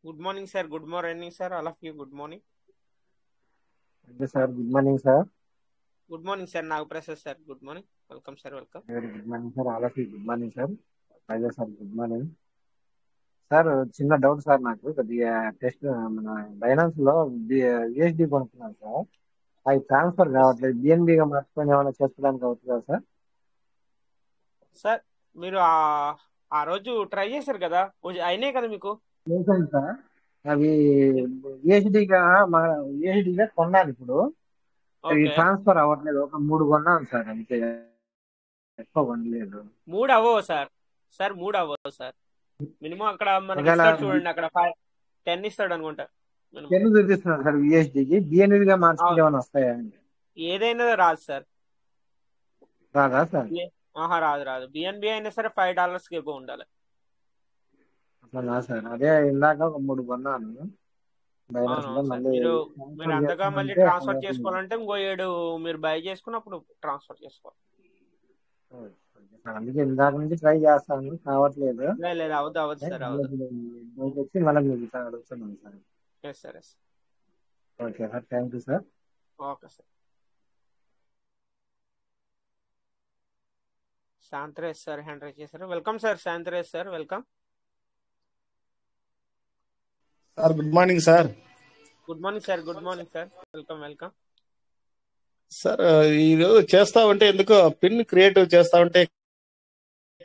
Good morning, sir. Good morning, sir. All of you, good morning. Okay, sir. Good morning, sir. Good morning, sir. Nagprasad, sir. Good morning. Welcome, sir. Welcome. Very good morning, sir. All of you, good morning, sir. Raja sir, good morning. Sir చిన్న doubt sir నాకు కొద్దిగా test మన Binance లో USD కొనుక్కున్నాను sir అవి transfer కావట్లేదు బిఎన్బిగా మార్చుకొని ఏమైనా చేసుకోవడానికి అవుతుందా సార్ సార్ మీరు ఆ రోజు ట్రై చేశారు కదా అయినాయి కదా మీకు. చేశాను సార్ అవి యూఎస్డిగా మన యూఎస్డిగా కొన్నాను ఇప్పుడు అవి ఓకే. ట్రాన్స్ఫర్ అవ్వట్లేదు ఒక 3 కొన్నాను సార్ అంతే ఎక్కువ కొనలేదు 3 అవ్వవు సార్. సార్ 3 అవ్వవు సార్. మినిమం అక్కడ మనకి ఒకవేళ ఇస్తాడు చూడండి, అక్కడ 10 ఇస్తాడు అనుకుంటా మినిమం. ఎన్ని చూపిస్తున్నాను సార్ యూఎస్డికి బిఎన్బిగా మార్చుకుంటే ఏమైనా వస్తాయా ఏదైనా రాదు సార్. రాదా సార్ ఆహా, రాదు రాదు. బిఎన్బి అయినా సరే $5 ఎక్కువ ఉండాలి. అట్లా సార్ అదే ఇందాక ఒక 3 కొన్నాను బైనాన్స్ లో అవునవును సార్. మళ్ళీ మీరు మీరు ట్రాన్స్ఫర్ అంతగా మళ్ళీ చేసుకుంటే ట్రాన్స్ఫర్ చేసుకోవాలంటే ఇంకో 7 మీరు బై చేసుకున్నప్పుడు ట్రాన్స్ఫర్ చేసుకోవాలి. అందుకే ఇందాక నుంచి ట్రై చేస్తాను కావట్లేదు లేదు అవద్దు అవద్దు సార్, అవద్దు. వచ్చి మళ్ళీ మీకు అడుగుతున్నాను sir yes sir, yes. Okay sir thank you sir okay sir. Shantaresh sir hand raise చేశారు. Welcome sir Shantaresh sir, welcome. Sir good morning sir. Good morning sir, good morning sir, welcome welcome. Sir ఈరోజు చేస్తా ఉంటే ఎందుకో pin creative చేస్తా ఉంటే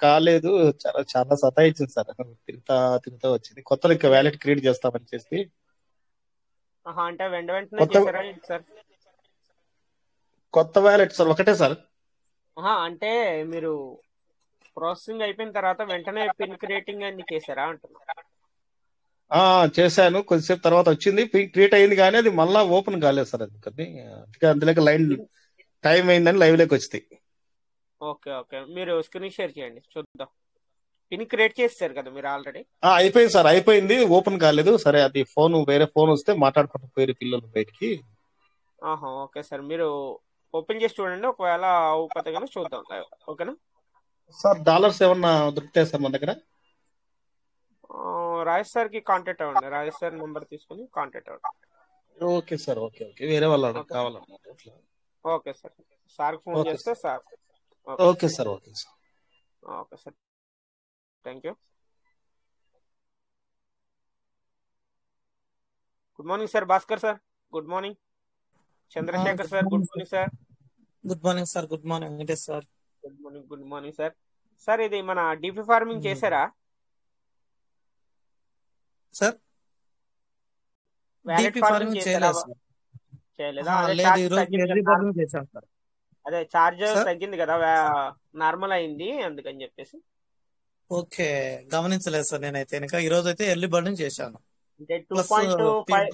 కాలేదు, చాలా చాలా సతాయించింది సార్. తిరుగుతా తిరుగుతా వచ్చింది. కొత్త ఇంకా వ్యాలెట్ క్రియేట్ చేస్తామని చేసి అంటే వెంటనే చేశారా ఏంటి సార్? కొత్త వ్యాలెట్ సార్ ఒకటే సార్. అంటే మీరు ప్రాసెసింగ్ అయిపోయిన తర్వాత వెంటనే పిన్ క్రియేటింగ్ అన్ని చేశారా అంటున్నా. చేశాను, కొద్దిసేపు తర్వాత వచ్చింది, పిన్ క్రియేట్ అయింది కానీ అది మళ్ళా ఓపెన్ కాలేదు సార్. అందుకని అందులోకి లైన్ టైం అయిందని లైవ్ లోకి వచ్చింది. ఓకే ఓకే, మీరు స్క్రీన్ షేర్ చేయండి చూద్దాం. పిన్ క్రియేట్ చేశారు కదా మీరు ఆల్రెడీ? అయిపోయింది సార్, అయిపోయింది, ఓపెన్ కాలేదు. సరే అది వేరే ఫోన్ వస్తే మాట్లాడుకుంటూ పోయారు పిల్లలు బయటికి. ఓకే సార్, మీరు ఓపెన్ చేసి చూడండి, ఒకవేళ అవుతే కనుక చూద్దాం. ఓకేనా సార్? డాలర్స్ ఏమన్నా దొరుకుతాయి సార్ మన దగ్గర? రాజేష్ సార్ కి కాంటాక్ట్ అవ్వండి. రాజేష్ సార్ నెంబర్ తీసుకుని కాంటాక్ట్ అవ్వండి. Okay sir, okay okay. వేరే వాళ్ళు కావాలన్నారు. ఓకే సార్, సార్కి ఫోన్ చేస్తే sir. Okay sir, okay sir. Okay sir, thank you. Good morning sir Bhaskar sir, good morning. Chandrashekar sir, good morning sir. Good morning sir. Good morning Venkatesh sir. Good morning, good morning sir. Sir ఇది మన DP farming చేశారా sir? DP farming చేయలేదు sir. చేయలేదా? అదే charge తగ్గింది కదా, normal అయింది అందుకని చెప్పేసి. ఓకే, గమనించలేదు సార్ నేనైతే. ఇంకా ఈ రోజు అయితే ఎర్లీ బర్డింగ్ చేశాను. అంటే 2.5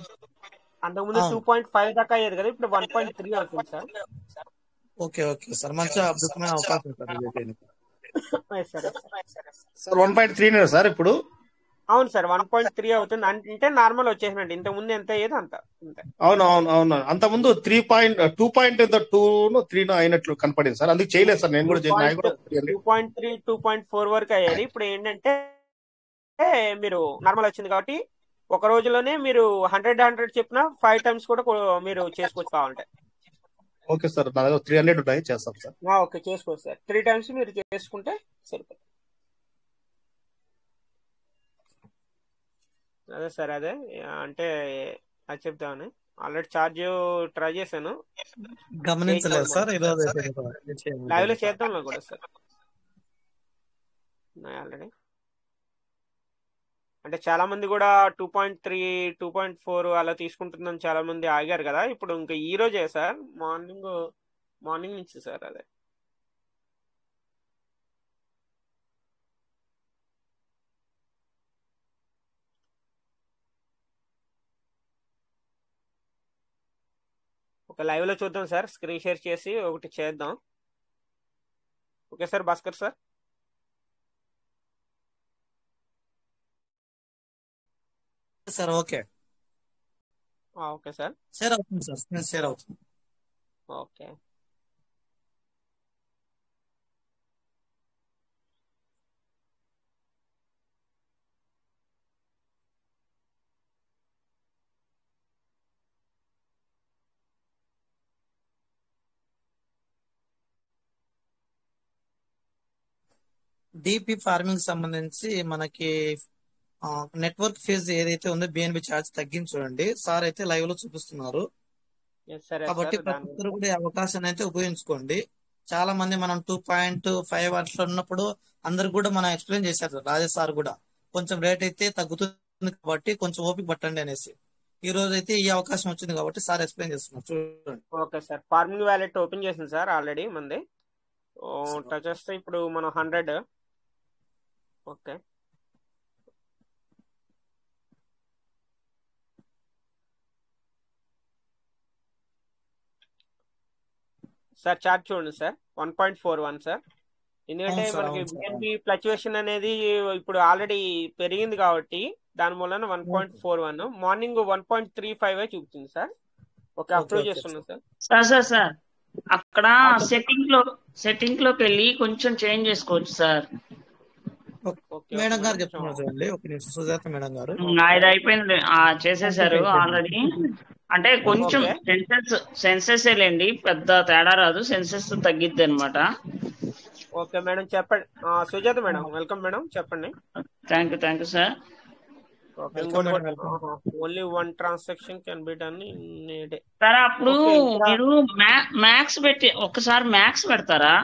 అంతకుముందు 2.5 దాకా అయ్యేది కదా, ఇప్పుడు 1.3 అవుతుంది సార్. ఓకే ఓకే సార్, మంచి అద్భుతమైన అవకాశం సార్. సార్ 1.3 సార్ ఇప్పుడు? అవును సార్, 1.3 అవుతుంది. అంటే నార్మల్ వచ్చేసినట్టు. ఇంత ముందు ఎంత అయ్యేది అంత. అవును అవును అవును, అంత ముందు 3.3 అయినట్లు కనపడింది సార్, అందుకు చేయలేదు సార్. నేను కూడా 2.3 2.4 వరకు అయ్యేది. ఇప్పుడు ఏంటంటే మీరు నార్మల్ వచ్చింది కాబట్టి ఒక రోజులోనే మీరు 100 చెప్పిన 5 times కూడా మీరు చేసుకోవచ్చు కావాలంటే. ఓకే సార్, నా దగ్గర 300 ఉన్నాయి, చేస్తాం సార్. ఓకే, చేసుకోవచ్చు సార్. 3 times మీరు చేసుకుంటే సరిపోతుంది. అదే సార్, అదే అంటే అది చెప్తామని. ఆల్రెడీ ఛార్జ్ ట్రై చేశాను, గమనించలేదు సార్. లైవ్ లో చేద్దాం కూడా సార్ ఆల్రెడీ. అంటే చాలా మంది కూడా 2.3 2.4 అలా తీసుకుంటుందని చాలా మంది ఆగారు కదా. ఇప్పుడు ఇంకా ఈ రోజే సార్, మార్నింగ్ నుంచి సార్. అదే ఒక లైవ్ లో చూద్దాం సార్, స్క్రీన్ షేర్ చేసి ఒకటి చేద్దాం. Okay sir Bhaskar sir. Sir okay okay sir, share అవుతుంది సార్, షేర్ అవుతుంది. ఓకే డిపి ఫార్మింగ్ సంబంధించి మనకి నెట్వర్క్ ఫీజు ఏదైతే ఉందో బిఎన్బి ఛార్జ్ తగ్గించి చూడండి. సార్ అయితే లైవ్ లో చూపిస్తున్నారు. సరే కాబట్టి సార్ ప్రతి ఒక్కరు కూడా ఈ అవకాశాన్ని అయితే ఉపయోగించుకోండి. చాలా మంది మనం 2.5 అట్లా ఉన్నప్పుడు అందరు కూడా మనం ఎక్స్ప్లెయిన్ చేశారు. రాజేష్ సార్ కూడా కొంచెం రేట్ అయితే తగ్గుతుంది కాబట్టి కొంచెం ఓపిక పట్టండి అనేసి. ఈ రోజు అయితే ఈ అవకాశం వచ్చింది కాబట్టి సార్ ఎక్స్ప్లెయిన్ చేస్తున్నారు చూడండి. Okay sir, farming wallet open చేసింది సార్ ఆల్రెడీ మంది. టచ్ చేస్తే ఇప్పుడు మనం 100. ఓకే సార్, చార్ట్ చూడండి సార్. 1.41 సార్. ఎందుకంటే అవును సార్, మనకి అవును సార్. బిఎన్బి ఫ్లక్చువేషన్ అనేది ఇప్పుడు ఆల్రెడీ పెరిగింది కాబట్టి దాని మూలన 1.41. మార్నింగ్ 1.35 చూపించింది sir. Okay, okay approve okay చేస్తున్నాం సార్. సార్. సార్ అక్కడ చెప్పండి. సెట్టింగ్ లోకి వెళ్ళి కొంచెం చేంజ్ చేసుకోవచ్చు సార్. ఓకే మేడం ఓకే గారు మేడం, చెప్తున్నారు చూడండి. ఒక నిమిషం, సుజాత మేడం గారు. అది అయిపోయింది, చేసేసారు ఆల్రెడీ. అంటే కొంచెం ఓకే సెన్సెస్ లేండి, పెద్ద తేడా రాదు, సెన్సెస్ తగ్గిద్ది అనమాట. ఓకే మేడం, చెప్పండి. సుజాత మేడం, వెల్కమ్ మేడం, చెప్పండి. Thank you sir. Okay, welcome ఇంకోటి మేడం, కూడా welcome. Only 1 transaction can be done in a day. సరే అప్పుడు ఓకే, ఇక్కడ మీరు మ్యాక్స్ పెట్టి ఒక్కసారి మ్యాక్స్ పెడతారా?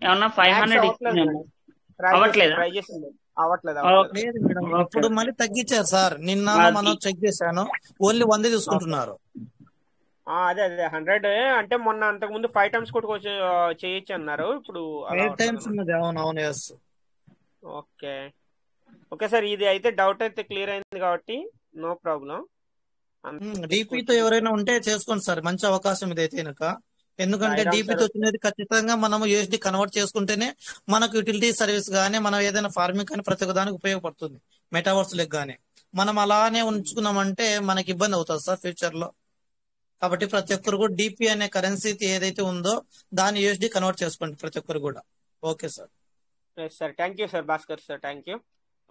ఏమన్నా మ్యాక్స్ 500 అవ్వట్లేదు ఇచ్చిందేమో. మేడం. ట్రై అవ్వట్లేదా? చేసింది అవ్వట్లేదు. లేదు మేడం, ఓకే ఇప్పుడు ఓకే. మళ్ళీ తగ్గించారు సార్. నిన్న అది మనం చెక్ చేశాను, ఓన్లీ 100 ఓకే, తీసుకుంటున్నారు. అదే 100 అంటే మొన్న అంతకు ముందు 5 టైమ్స్ కూడా చేయొచ్చు అన్నారు. ఇప్పుడు అలా 5 అవట్లేదు టైమ్స్ అన్నమాట. ఉన్నది. అవును అవును, ఎస్. ఓకే ఓకే సార్, ఇది అయితే డౌట్ అయితే క్లియర్ అయింది కాబట్టి నో ప్రాబ్లం. డిపితో ఎవరైనా ఉంటే చేసుకోండి సార్, మంచి అవకాశం ఇదైతే కనుక. ఎందుకంటే సాయిరామ్ డిపితో సార్. వచ్చినది ఖచ్చితంగా మనం యూఎస్డి కన్వర్ట్ చేసుకుంటేనే మనకు యూటిలిటీ సర్వీస్ కానీ మనం ఏదైనా ఫార్మింగ్ కానీ ప్రతి ఒక్క దానికి ఉపయోగపడుతుంది. మెటావర్స్ లెగ్ కానీ మనం అలానే ఉంచుకున్నామంటే మనకి ఇబ్బంది అవుతుంది సార్ ఫ్యూచర్ లో. కాబట్టి ప్రతి ఒక్కరు కూడా డిపి అనే కరెన్సీ ఏదైతే ఉందో దాన్ని యూఎస్డి కన్వర్ట్ చేసుకోండి ప్రతి ఒక్కరు కూడా. Okay sir. Sir thank you sir, Bhaskar sir, thank you.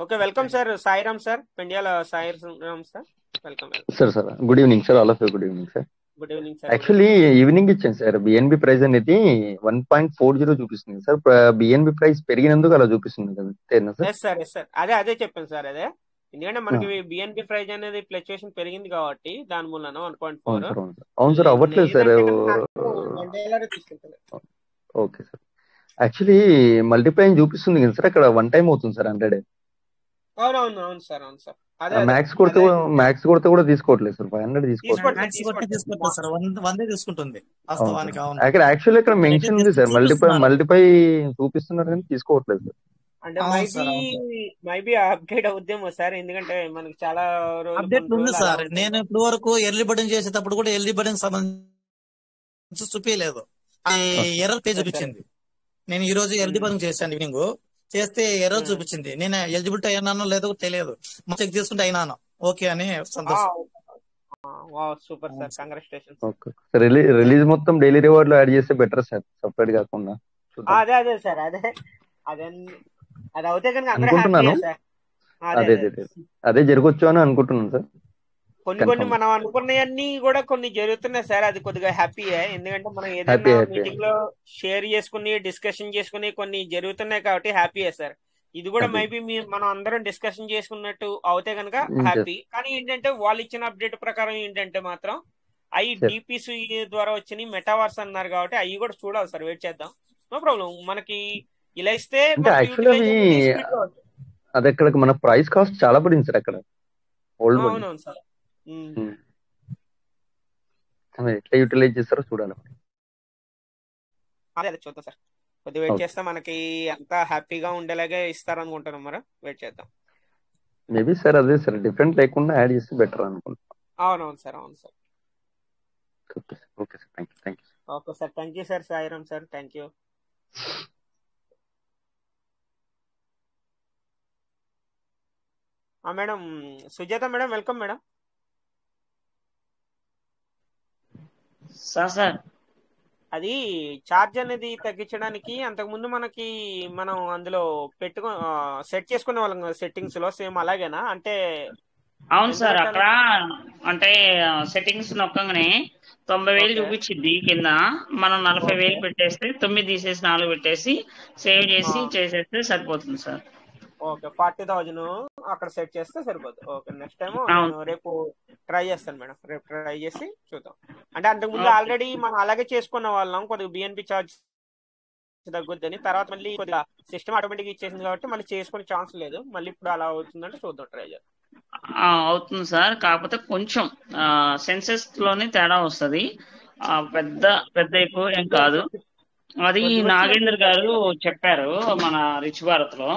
Okay, welcome sir. Sairam sir, Pendyala Sairam sir, welcome. Sir good evening sir, all of you good evening sir. Good evening sir. Actually evening ఇచ్చాను sir, BNB price అనేది 1.40 చూపిస్తుంది sir. BNB price పెరిగినందుకు అలా చూపిస్తుంది కదా sir? Yes sir, yes sir, అదే చెప్పాను sir. అదే ఎందుకంటే మనకి బిఎన్పి ప్రైజ్ అనేది ఫ్లక్చుయేషన్ పెరిగింది కాబట్టి దాని మూలన 1.4. అవును సార్, అవ్వట్లేదు sir. Okay sir, actually multiply చూపిస్తుంది కదా సార్, అక్కడ 1 టైం అవుతుంది సార్ 100. అవును సార్, అవును సార్. మ్యాక్స్ కొడితే కూడా తీసుకోవట్లేదు సార్, 500 తీసుకోవట్లేదు సార్. 100 తీసుకుంటుంది వాస్తవానికి. అవును, అక్కడ యాక్చువల్లీ ఇక్కడ మెన్షన్ ఉంది సార్, మల్టిపై చూపిస్తున్నారు కానీ తీసుకోవట్లేదు సార్. అంటే మైబీ అప్డేట్ అవుద్దేమో సార్, ఎందుకంటే మనకి చాలా అప్డేట్ ఉంది సార్. నేను ఇప్పుడు వరకు ఎర్లీ బర్డింగ్ చేసేటప్పుడు కూడా ఎర్లీ బర్డింగ్ సంబంధించి చూపించలేదు, ఎర్రర్ పేజ్ చూపించింది. నేను ఈ రోజు ఎర్లీ బర్డింగ్ చేశాను, ఈవినింగ్ చేస్తే ఎర్రర్ చూపించింది. నేను ఎలిజిబిలిటీ అయినానో లేదో తెలియదు, చెక్ చేసుకుంటే అయినాను. ఓకే అని సంతోషం. Super sir, congratulations. రిలీజ్ మొత్తం డైలీ రివార్డ్ లో యాడ్ చేస్తే బెటర్ సార్, సపరేట్ కాకుండా. అదే సార్, అది అవుతే కనుక అనుకుంటున్నాను. అదే జరగచ్చు అని అనుకుంటున్నాను సార్. కొన్ని మనం అనుకున్నవన్నీ కూడా కొన్ని జరుగుతున్నాయి సార్, అది కొద్దిగా హ్యాపీయే. ఎందుకంటే మనం ఏదైనా మీటింగ్ లో షేర్ చేసుకుని డిస్కషన్ చేసుకుని కొన్ని జరుగుతున్నాయి కాబట్టి హ్యాపీయే సార్. ఇది కూడా మేబీ మనం అందరం డిస్కషన్ చేసుకున్నట్టు అవుతే కనుక హ్యాపీ. కానీ ఏంటంటే వాళ్ళు ఇచ్చిన అప్డేట్ ప్రకారం ఏంటంటే మాత్రం అవి డిపిసి ద్వారా వచ్చినాయి, మెటావర్స్ అన్నారు కాబట్టి అవి కూడా చూడాలి సార్, వెయిట్ చేద్దాం. నో ప్రాబ్లం, మనకి ఇలా ఇస్తే అది అక్కడ మన ప్రైస్ కాస్ట్ చాలా పడింది సార్ అక్కడ. అవునవును సార్, ఎట్లా యూటిలైజ్ చేస్తారో చూడాలి. అదే చూద్దాం సార్, కొద్దిగా వెయిట్ చేస్తే మనకి అంతా హ్యాపీగా ఉండేలాగే ఇస్తారు అనుకుంటున్నాం. మరి వెయిట్ చేద్దాం. మేబీ సార్ అదే సార్, డిఫరెంట్ లేకుండా యాడ్ చేస్తే బెటర్ అనుకుంటున్నాను. అవును sir. Okay sir, thank you. Okay sir, thank you sir. Sairam sir, thank you. Madam Sujatha madam, welcome madam. Sir అది ఛార్జ్ అనేది తగ్గించడానికి అంతకుముందు మనం అందులో సెట్ చేసుకునే వాళ్ళం సెట్టింగ్స్ లో సేమ్ అలాగేనా? అంటే అవును ఎంత సార్, పెట్టాలి? అక్కడ అంటే సెట్టింగ్స్ నొక్కగానే 90,000 ఓకే చూపించింది కింద. మనం 40,000 ఓకే పెట్టేస్తే 9 తీసేసి 4 పెట్టేసి సేవ్ చేసి చేసేస్తే సరిపోతుంది సార్. ఓకే 40,000 అక్కడ సెట్ చేస్తే సరిపోతుంది. ఓకే నెక్స్ట్ టైం అవును. నేను రేపు ట్రై చేస్తాను మేడం. రేపు ట్రై చేసి చూద్దాం. అంటే అంతకుముందు ఓకే. ఆల్రెడీ మనం అలాగే చేసుకున్న వాళ్ళం, కొద్దిగా బిఎన్పి ఛార్జ్ తగ్గుద్దని. తర్వాత మళ్ళీ కొద్దిగా సిస్టమ్ ఆటోమేటిక్ ఇచ్చేసింది కాబట్టి మళ్ళీ చేసుకునే ఛాన్స్ లేదు. మళ్ళీ ఇప్పుడు అలా అవుతుందంటే చూద్దాం, ట్రై చేద్దాం. అవుతుంది సార్, కాకపోతే కొంచెం సెన్సెస్ లోనే తేడా వస్తుంది. పెద్ద పెద్ద ఎక్కువ ఏం కాదు. అది కొద్దిగా నాగేంద్ర గారు వచ్చినట్టు. చెప్పారు మన రిచ్ భారత్ లో.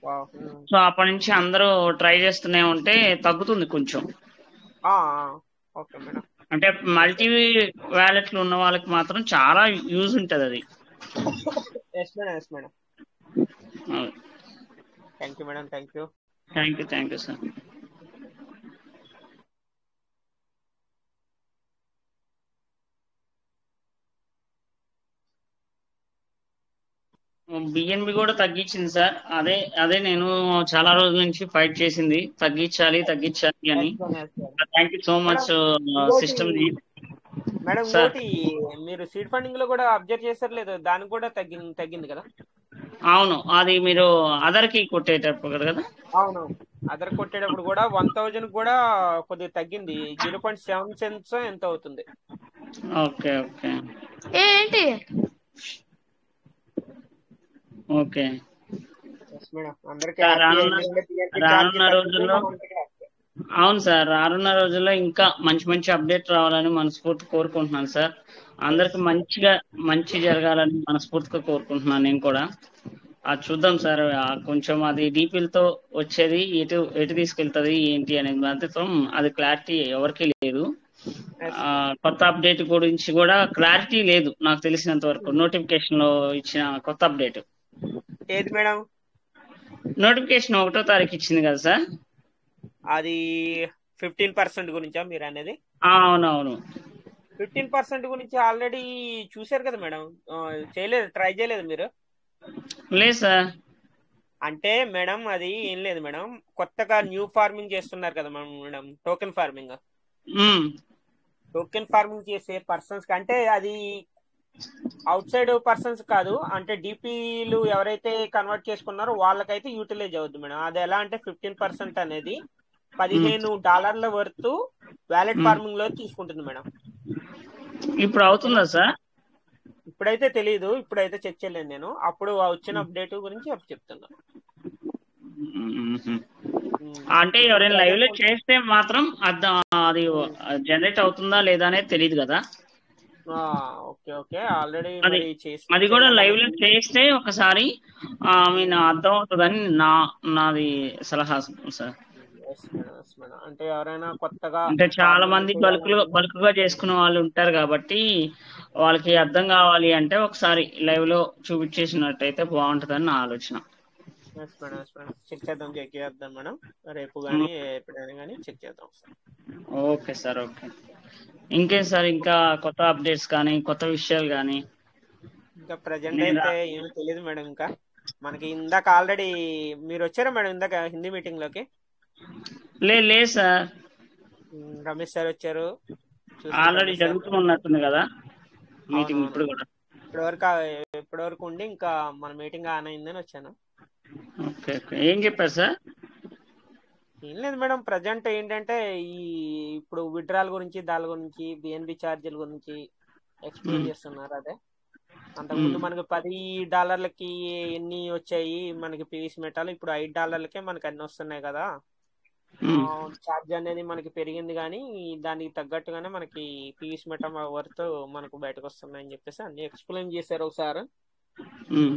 వావ్. సో అప్పటి నుంచి అందరూ ట్రై చేస్తూనే ఉంటే తగ్గుతుంది కొంచెం. Okay madam. అంటే మల్టీ వ్యాలెట్లు ఉన్న వాళ్ళకి మాత్రం చాలా యూజ్ ఉంటుంది అది. Yes madam, yes madam. Thank you madam, thank you. Thank you sir. BNB కూడా తగ్గించింది సార్. అదే నేను చాలా రోజుల నుంచి ఫైట్ చేసింది, తగ్గించాలి అని. Thank you so much system madam. Sir. ఇంకోటి మీరు సీడ్ ఫండింగ్ లో కూడా అబ్జర్వ్ చేశారు లేదు, దానికి కూడా తగ్గింది కదా? అవును, అది మీరు అదర్కి కొట్టేటప్పుడు కదా. అవును, అదర్ కొట్టేటప్పుడు కూడా 1,000 కూడా కొద్దిగా తగ్గింది. 0.7 cents ఎంత అవుతుంది. ఓకే ఓకే ఏంటి ఓకే మేడం, అందరికీ రానున్న రోజుల్లో అవును సార్, రానున్న రోజుల్లో ఇంకా మంచి మంచి అప్డేట్ రావాలని మనస్ఫూర్తి కోరుకుంటున్నాను సార్. అందరికి మంచి జరగాలని మనస్ఫూర్తిగా కోరుకుంటున్నాను నేను కూడా. అది చూద్దాం సార్. కొంచెం అది డీపీలతో వచ్చేది ఎటు తీసుకెళ్తుంది ఏంటి అనేది మాత్రం అది క్లారిటీ ఎవరికి లేదు. కొత్త అప్డేట్ గురించి కూడా క్లారిటీ లేదు నాకు తెలిసినంత వరకు. నోటిఫికేషన్ లో ఇచ్చిన కొత్త అప్డేట్ ఏది మేడం? నోటిఫికేషన్ 1వ తారీఖు ఇచ్చింది కదా సార్. అది 15% గురించా మీరు అనేది? అవునవును, 15% గురించి ఆల్రెడీ చూశారు కదా మేడం. ట్రై చేయలేదు మీరు? లేదు సార్. అంటే మేడం అది ఏం లేదు మేడం, కొత్తగా న్యూ ఫార్మింగ్ చేస్తున్నారు కదా madam, token farming. Token farming చేసే పర్సన్స్ అంటే అది అవుట్ సైడ్ పర్సన్స్ కాదు, అంటే డిపిలు ఎవరైతే కన్వర్ట్ చేసుకున్నారో వాళ్ళకైతే యూటిలైజ్ అవుద్ది మేడం. అది ఎలా అంటే 15% అనేది $15 వర్త్ వ్యాలెట్ ఫార్మింగ్ లో తీసుకుంటుంది మేడం. ఇప్పుడు అవుతుందా సార్? ఇప్పుడైతే తెలియదు, ఇప్పుడైతే చెక్ చేయలేదు నేను. అప్పుడు వచ్చిన అప్డేట్ గురించి చెప్తున్నా. అంటే ఎవరైనా లైవ్ లో చేస్తే మాత్రం అది జనరేట్ అవుతుందా లేదా అనేది తెలియదు కదా. ఓకే ఓకే, ఆల్రెడీ అది కూడా లైవ్ లో చేస్తే ఒకసారి అర్థం అవుతుందని నాది సలహా సార్. అంటే ఎవరైనా కొత్తగా అంటే చాలా మంది బల్క్గా చేసుకునే వాళ్ళు ఉంటారు కాబట్టి వాళ్ళకి అర్థం కావాలి అంటే ఒకసారి లైవ్ లో చూపించేసినట్టయితే బాగుంటుందని నా ఆలోచన. చెక్ చేద్దాం మేడం, రేపు కానీ ఎప్పుడైనా కానీ చెక్ చేద్దాం. Okay sir, okay. ఇంకేం సార్, ఇంకా కొత్త అప్డేట్స్ కానీ కొత్త విషయాలు కానీ? ఇంకా ప్రజెంట్ అయితే ఏమీ తెలియదు మేడం. ఇంకా మనకి ఇందాక ఆల్రెడీ మీరు వచ్చారా మేడం ఇందాక హిందీ మీటింగ్ లోకి? లేదు సార్, రమేష్ సార్ వచ్చారు. ఆల్రెడీ జరుగుతున్నట్టుంది కదా మీటింగ్. ఇప్పుడు కూడా ఇప్పటి వరకు ఉండి ఇంకా మన మీటింగ్ ఆన్ అయిందని వచ్చాను. ఓకే ఓకే, ఏం చెప్పారు సార్? ఏం లేదు మేడం, ప్రజెంట్ ఏంటంటే ఇప్పుడు విడ్రాల్ గురించి, దాని గురించి, బిఎన్బి ఛార్జీల గురించి ఎక్స్ప్లెయిన్ చేస్తున్నారు. అదే అంతకుముందు మనకి $10 ఎన్ని వచ్చాయి మనకి పీవీసీ మెటాల్, ఇప్పుడు $5 మనకి అన్ని వస్తున్నాయి కదా. ఛార్జ్ అనేది మనకి పెరిగింది కానీ దానికి తగ్గట్టుగానే మనకి పీవీసీ మెటల్ వర్త్ మనకు బయటకు వస్తున్నాయని చెప్పేసి అన్ని ఎక్స్ప్లెయిన్ చేశారు ఒకసారి.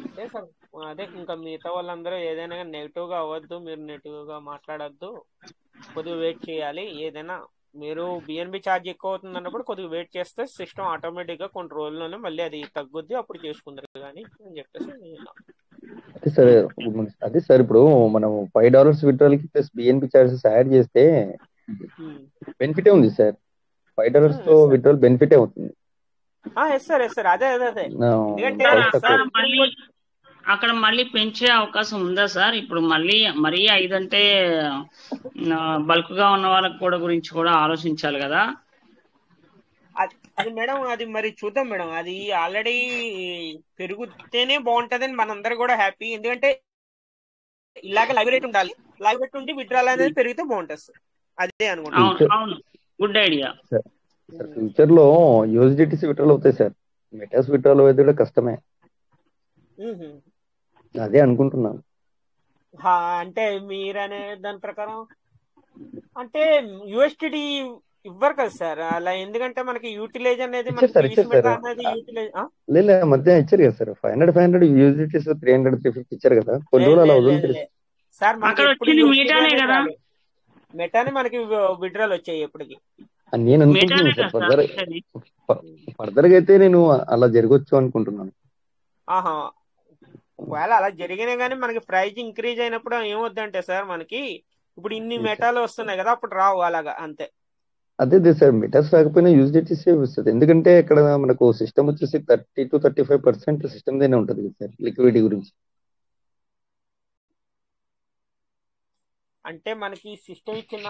అదే సార్, అదే ఇంకా మిగతా వాళ్ళందరూ ఏదైనా నెగిటివ్ గా అవ్వద్దు, మీరు నెగిటివ్ గా మాట్లాడద్దు, కొద్దిగా వెయిట్ చేయాలి. ఏదైనా మీరు బిఎన్బి ఛార్జ్ ఎక్కువ అవుతుంది అన్నప్పుడు కొద్దిగా వెయిట్ చేస్తే సిస్టమ్ ఆటోమేటిక్ గా కొన్ని రోజుల్లోనే మళ్ళీ అది తగ్గుద్ది, అప్పుడు చేసుకుందరు కానీ అని చెప్పేసి. అదే సార్, ఇప్పుడు మనం $5 విడ్రాల్ కి ప్లస్ బిఎన్పి చార్జెస్ యాడ్ చేస్తే బెనిఫిటే ఉంది సార్. $5 తో విడ్రాల్ బెనిఫిటే అవుతుంది. ఎస్ సార్, అదే ఎందుకంటే అక్కడ మళ్ళీ పెంచే అవకాశం ఉందా సార్? ఇప్పుడు మళ్ళీ మరీ 5 అంటే బల్క్ గా ఉన్న వాళ్ళకి కూడా గురించి కూడా ఆలోచించాలి కదా. అది మేడం, అది మరి చూద్దాం మేడం. అది ఆల్రెడీ పెరిగితేనే బాగుంటదని మనందరూ కూడా హ్యాపీ. ఎందుకంటే ఇలాగ లైవ్ రేట్ ఉండాలి, లైవ్ రేట్ ఉండి విత్డ్రాల్ అనేది పెరిగితే బాగుంటుంది సార్. అదే అనుకుంటున్నాను. అవును ఫ్యూచర్ అవును, గుడ్ ఐడియా. సార్ ఫ్యూచర్ లో యూఎస్డిటీసీ విత్డ్రాల్ అవుతాయి సార్. మెటాస్ విత్డ్రాల్ అయితే కూడా కష్టమే. అదే అనుకుంటున్నాను. అంటే మీరనే దాని ప్రకారం అంటే యూఎస్టిడి ఇవ్వరు కదా సార్ అలా. ఎందుకంటే మనకి యూటిలైజ్ అనేది ఇచ్చారు మనకి సార్, పీవీసీ ఇచ్చారు సార్. మెటా అనేది యూటిలైజ్ లేదు మధ్య ఇచ్చారు కదా సార్. 500 యూఎస్డిటీస్ 300 350 ఇచ్చారు కదా. కొన్ని రోజులు అలా వదులుతారు సార్. మనకి అక్కడ ఎప్పుడు వచ్చింది యూఎస్టిడి మీటానే అనేది కదా. రాలేదు. మెటానే మనకి విత్డ్రాల్ వచ్చాయి ఎప్పటికి. అని నేను అనుకుంటున్నాను మీటానే సార్. కదా సార్. ఫర్దర్ గా అయితే నేను అలా జరగచ్చు అనుకుంటున్నాను. ఆహా, ఒకవేళ అలా జరిగినా కానీ మనకి ప్రైజ్ ఇంక్రీజ్ అయినప్పుడు ఏమవుద్దంటే సార్, మనకి ఇప్పుడు ఇన్ని మెటాలు వస్తున్నాయి కదా, అప్పుడు రావు అలాగా అంతే. అదే సార్, మెటాస్ రాకపోయినా యూఎస్డిటీసీ వస్తుంది. ఎందుకంటే ఇక్కడ మనకు సిస్టమ్ వచ్చేసి 30 to 35% సిస్టమ్ దేనే ఉంటుంది కదా సార్ లిక్విడిటీ గురించి. అంటే మనకి సిస్టమ్ ఇచ్చిన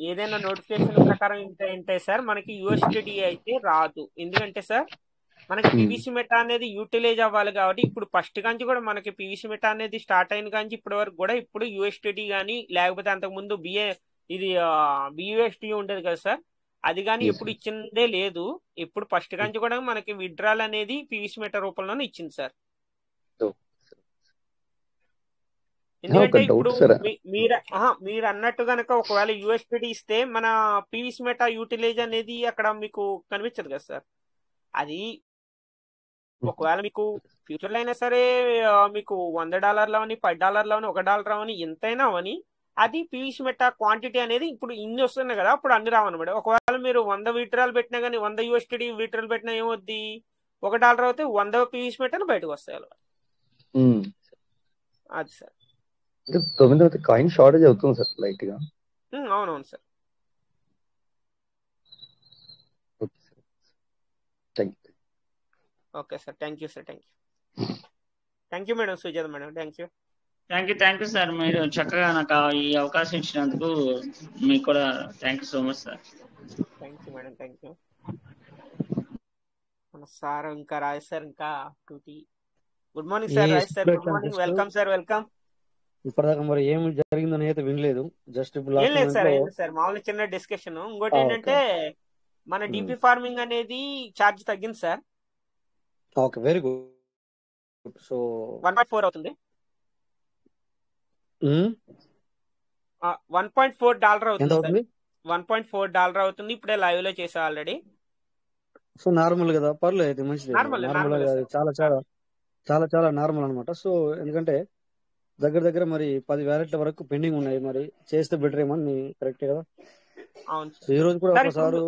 ఏదైనా నోటిఫికేషన్ ప్రకారం ఏంటంటే సార్, మనకి యూఎస్డిడి అయితే రాదు. ఎందుకంటే సార్ మనకి పీవీసీ మెటా అనేది యూటిలైజ్ అవ్వాలి కాబట్టి, ఇప్పుడు ఫస్ట్ కాంచి కూడా మనకి పీవీసీ మెటా అనేది స్టార్ట్ అయిన కాంచి ఇప్పటి వరకు కూడా ఇప్పుడు యూఎస్డిడి కానీ, లేకపోతే అంతకుముందు ఇది బియూఎస్డి ఉండేది కదా సార్, అది కానీ ఎప్పుడు ఇచ్చిందే లేదు. ఇప్పుడు ఫస్ట్ కాంచి కూడా మనకి విత్డ్రాల్ అనేది పీవీసీ మెటా రూపంలోనే ఇచ్చింది సార్. ఎందుకంటే ఇప్పుడు మీరు అన్నట్టు కనుక ఒకవేళ యూఎస్డిడి ఇస్తే మన పీవీసీ మెటా యూటిలైజ్ అనేది అక్కడ మీకు కనిపించదు కదా సార్. అది ఒకవేళ మీకు ఫ్యూచర్లో అయినా సరే మీకు $100 అవని $10 అవని $1 అవని ఎంతైనా అవని, అది పీవీసీ మెటా క్వాంటిటీ అనేది ఇప్పుడు ఇన్ని వస్తున్నాయి కదా, అప్పుడు అన్ని రావన్నమాట. ఒకవేళ మీరు 100 విత్డ్రాల్ పెట్టినా కానీ 100 యూఎస్డిడి విత్డ్రాల్ పెట్టినా ఏమవుద్ది, $1 అయితే 100 పీవీసీ మెటాలు బయటకు వస్తాయి అలా. అది సార్. 9 కాయిన్ షార్టేజ్ అవుతుంది సార్ లైట్ గా. అవునవును sir. Okay sir, thank you sir. Thank you madam, Sujatha madam. Thank you sir. మీరు చక్కగా నాకు ఈ అవకాశం ఇచ్చినందుకు మీకు కూడా thank you so much sir. Thank you madam, thank you. మన సార్ ఇంకా రాజేష్ సార్ ఇంకా good morning sir. Rajesh sir good morning. Welcome sir, welcome. ఇప్పటిదాకా మరి ఏం జరిగిందని అయితే వినలేదు. జస్ట్ ఏం లేదు సార్, మామూలు చిన్న డిస్కషన్. ఇంకోటి ఏంటంటే మన డిపి ఫార్మింగ్ అనేది ఛార్జ్ తగ్గింది sir. Okay, very good. So 1.4 అవుతుంది. $1.4 అవుతుంది. $1.4 అవుతుంది. ఇప్పుడే లైవ్ లో చేసా ఆల్రెడీ. సో నార్మల్ కదా, పర్లేదు, మంచిది. నార్మల్ చాలా చాలా చాలా చాలా నార్మల్ అనమాట. సో ఎందుకంటే దగ్గర మరి 10 వ్యాలెట్ల వరకు పెండింగ్ ఉన్నాయి. మరి చేస్తే బెటర్ ఏమో. కరెక్టే కదా. అవును ఈ రోజు కూడా ఒకసారి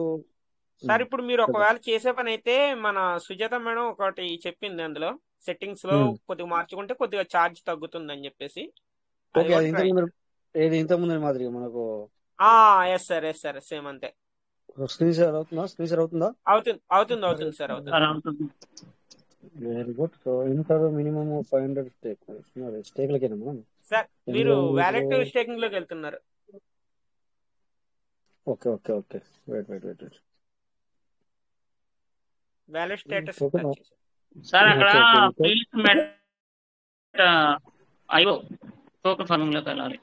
సార్, ఇప్పుడు మీరు ఒకవేళ చేసే పని అయితే మన సుజాత మేడం ఒకటి చెప్పింది, అందులో సెట్టింగ్స్ లో కొద్దిగా మార్చుకుంటే కొద్దిగా ఛార్జ్ తగ్గుతుంది అని చెప్పేసి. ఇంతకుముందు మాదిరి మనకు ఎస్ సార్, సేమ్ అంతే. స్క్రీన్ షేర్ అవుతుందా? అవుతుంది సార్. Very good. సో ఇంత మినిమం 500 స్టేక్లకేనా సార్? మీరు వ్యాలెట్ స్టేకింగ్ లోకి వెళ్తున్నారు. Okay. Wait wallet status sir. అక్కడ అయ్యో టోకెన్ ఫార్మింగ్ లోకి వెళ్ళాలి.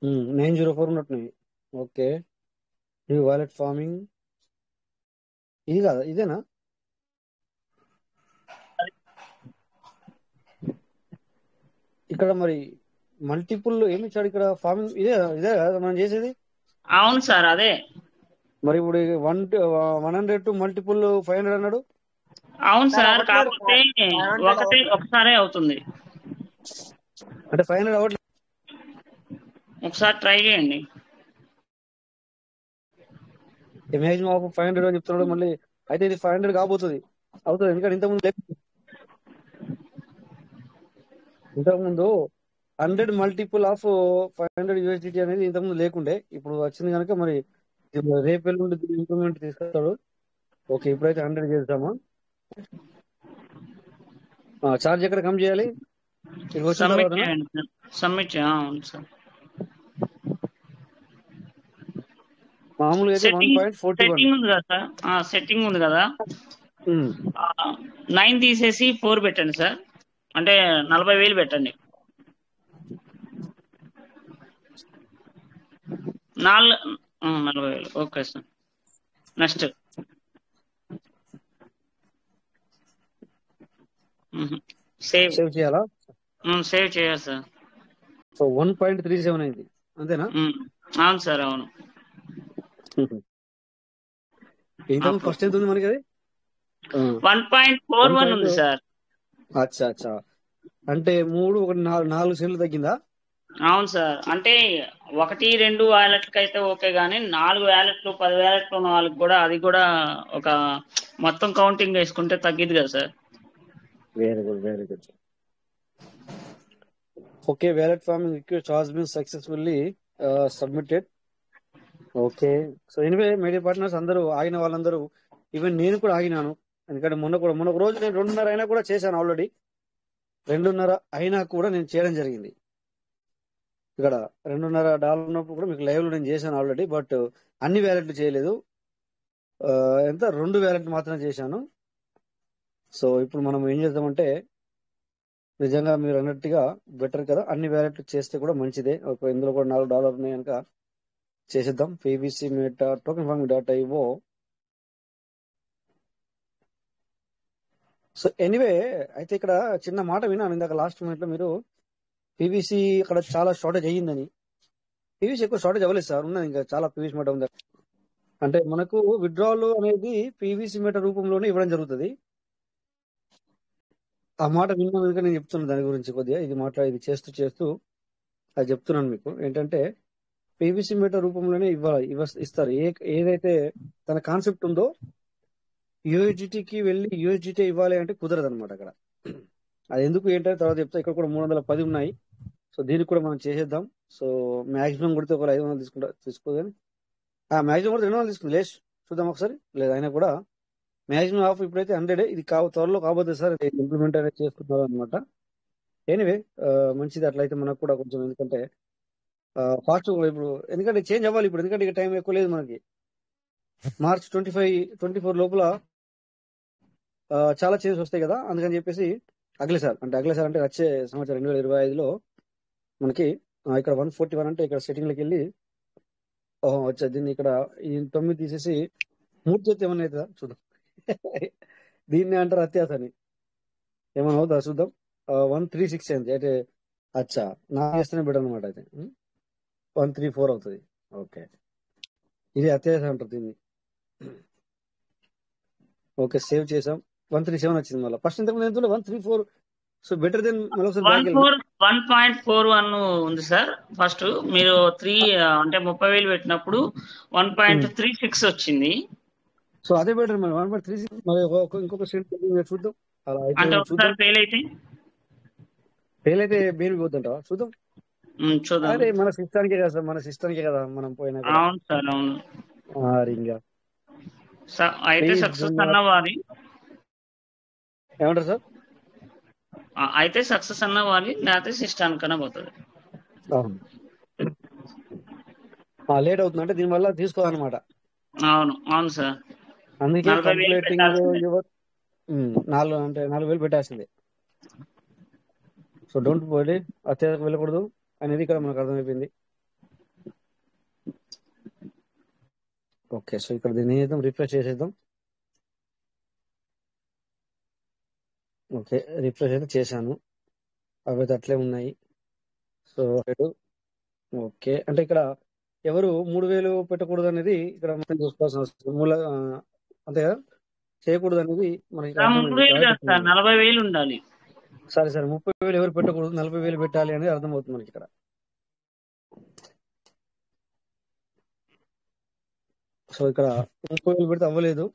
Hmm, 904 ఉన్నట్టున్నాయి. ఓకే, ఈ వాలెట్ ఫార్మింగ్ ఇది కాదా? ఇదేనా? ఇక్కడ మరి మల్టిపుల్ ఏమి ఇచ్చాడు ఇక్కడ? ఫార్మింగ్ ఇదే కదా మనం చేసేది? అవును సార్, అదే. మరి ఇప్పుడు 100 టు మల్టిపుల్ 500 అన్నాడు. అవును సార్, కాకపోతే ఒకసారి అవుతుంది. అంటే 500 అవ్వట్లేదు. ఒకసారి ట్రై చేయండి. మ్యాక్సిమం ఆఫ్ 500 అని చెప్తున్నాడు మళ్ళీ. అయితే ఇది 500 కాబోతుంది, అవుతుంది. ఎందుకంటే ఇంతకుముందు 100 మల్టిపుల్ ఆఫ్ 500 USDT అనేది ఇంతకుముందు లేకుండే, ఇప్పుడు వచ్చింది కనుక మరి రేపు ఎల్లుండి ఇంప్రూవ్మెంట్ తీసుకొస్తాడు. ఓకే, ఇప్పుడైతే 100 చేద్దామా? చార్జ్ ఎక్కడ కమ్ చేయాలి? ఇక్కడికి వచ్చిన సబ్మిట్ తర్వాత చేయండి సార్. సబ్మిట్ అవును సార్. మామూలుగా అయితే సెట్టింగ్ 1.41. ఉంది కదా సార్, సెట్టింగ్ ఉంది కదా, 9 తీసేసి 4 పెట్టండి సార్. అంటే 40,000 పెట్టండి. 40,000. Okay sir. నెక్స్ట్ సేవ్ చేయాలా? సేవ్ చేయాలి సార్. సో 1.37 అయింది, అంతేనా? అవును సార్, అవును. ఇంతకు ఫస్ట్ ఎంత ఉంది మనకి? అది 1.41 ఉంది సార్. అచ్చా అచ్చా, అంటే 4 సెంట్లు తగ్గిందా? అవును సార్. అంటే 1-2 వ్యాలెట్లకి అయితే ఓకే, కానీ 4 వ్యాలెట్లు 10 వ్యాలెట్లు ఉన్న వాళ్ళకి కూడా అది కూడా ఒక మొత్తం కౌంటింగ్ వేసుకుంటే తగ్గిద్ది కదా sir. Very good, very good. Okay, wallet farming request has been successfully submitted. Okay, so anyway media partners అందరూ, ఆగిన వాళ్ళందరూ, ఈవెన్ నేను కూడా ఆగినాను. ఎందుకంటే మొన్న ఒక రోజు నేను 2:30 అయినా కూడా చేశాను. ఆల్రెడీ 2:30 అయినా కూడా నేను చేయడం జరిగింది. ఇక్కడ $2.5 ఉన్నప్పుడు కూడా మీకు లైవ్ లో నేను చేశాను ఆల్రెడీ. బట్ అన్ని వ్యాలెట్లు చేయలేదు, ఎంత 2 వ్యాలెట్లు మాత్రమే చేశాను. సో ఇప్పుడు మనం ఏం చేద్దామంటే, నిజంగా మీరు అన్నట్టుగా బెటర్ కదా, అన్ని వ్యాలెట్లు చేస్తే కూడా మంచిదే. ఇందులో కూడా $4 ఉన్నాయి కనుక చేసేద్దాం. PVC Meta token farming .io. So anyway, అయితే ఇక్కడ చిన్న మాట విన్నాను ఇందాక లాస్ట్ మినిట్ లో, మీరు PVC అక్కడ చాలా షార్టేజ్ అయ్యిందని. PVC ఎక్కువ షార్టేజ్ అవ్వలేదు సార్, ఉన్నది ఇంకా చాలా PVC Meta ఉంది. అంటే మనకు విత్డ్రాల్ అనేది PVC Meta రూపంలోనే ఇవ్వడం జరుగుతుంది. ఆ మాట విన్నాను కనుక నేను చెప్తున్నాను దాని గురించి కొద్దిగా. ఇది చేస్తూ అది చెప్తున్నాను మీకు. ఏంటంటే PVC Meta రూపంలోనే ఇస్తారు. ఏదైతే తన కాన్సెప్ట్ ఉందో, USDTకి వెళ్ళి USDT ఇవ్వాలి అంటే కుదరదు అనమాట అక్కడ. అది ఎందుకు ఏంటంటే తర్వాత చెప్తా. ఇక్కడ కూడా 310 ఉన్నాయి. సో దీనికి కూడా మనం చేసేద్దాం. సో మాక్సిమం కొడితే ఒక 500 తీసుకోదని, మాక్సిమం కూడా 200 తీసుకుంది. లేస్ చూద్దాం ఒకసారి. లేదు అయినా కూడా మాక్సిమం ఆఫ్ ఇప్పుడైతే 100. ఇది త్వరలో కాబోతుంది సార్, ఇంప్లిమెంట్ అనేది చేసుకుంటున్నారు అనమాట. ఎనీవే మంచిది అట్లయితే మనకు కూడా కొంచెం, ఎందుకంటే ఫాస్ట్ ఇప్పుడు, ఎందుకంటే చేంజ్ అవ్వాలి ఇప్పుడు, ఎందుకంటే ఇక టైం ఎక్కువ లేదు మనకి. మార్చ్ 24 లోపల చాలా చేంజెస్ వస్తాయి కదా, అందుకని చెప్పేసి అగలేసారి అంటే వచ్చే సంవత్సరం 2025లో మనకి ఇక్కడ 141 అంటే ఇక్కడ సెట్టింగ్లోకి వెళ్ళి వచ్చేది. దీన్ని ఇక్కడ ఈ 9 తీసేసి 3 చేస్తే ఏమన్నా అవుతుందా చూద్దాం. దీన్ని అంటారు అత్యాస అని, ఏమన్నా అవుతుందా చూద్దాం. 136 అయింది అయితే, అచ్చా నా వేస్తేనే బెటర్ అనమాట. అయితే 134 అవుతుంది. ఓకే, ఇది అత్యాస అంటారు దీన్ని. ఓకే, సేవ్ చేసాం. 137 వచ్చింది మళ్ళీ. ఫస్ట్ ఇంతకుముందు ఎంత 134. సో బెటర్ దెన్ 1.41 ఉంది సార్. ఫస్ట్ మీరు 3 అంటే 30,000 పెట్టినప్పుడు 1.36 వచ్చింది. సో అదే బెటర్ మరి. 1.36 మరి ఇంకొక స్టేట్ చూద్దాం. అలా అంటే అయితే ఫెయిల్ అయితే బేరు పోతుంటావా చూద్దాం. అదే మన సిస్టానికే కదా సార్, మన సిస్టానికే కదా మనం పోయినా. అవును సార్, అవును. ఇంకా అయితే సక్సెస్ అన్నవారి ఏమంటారు సార్? అయితే సక్సెస్ అన్నవారి, లేకపోతే సిస్టానికన్నా పోతుంది. లేట్ అవుతుంది అంటే దీనివల్ల తీసుకోవాలన్నమాట. అవును సార్. అందుకే 4,000 పెట్టాల్సిందే. సో డోంట్ పోయి అత్యధిక వెళ్ళకూడదు అనేది ఇక్కడ మనకు అర్థమైపోయింది. ఓకే, సో ఇక్కడ దీన్ని చేద్దాం, రిఫ్రెష్ చేసేద్దాం. ఓకే, రిఫ్రెష్ అయితే చేశాను, అవి అయితే అట్లే ఉన్నాయి. సో ఓకే, అంటే ఇక్కడ ఎవరు 3,000 పెట్టకూడదు అనేది ఇక్కడ మనం చూసుకోవాల్సిన అవసరం అంతే కదా, చేయకూడదు అనేది మనకి 40,000 ఉండాలి. సరే 30,000 ఎవరు పెట్టకూడదు, 40,000 పెట్టాలి అనేది అర్థమవుతుంది మనకి ఇక్కడ. సో ఇక్కడ 30,000 పెడితే అవ్వలేదు,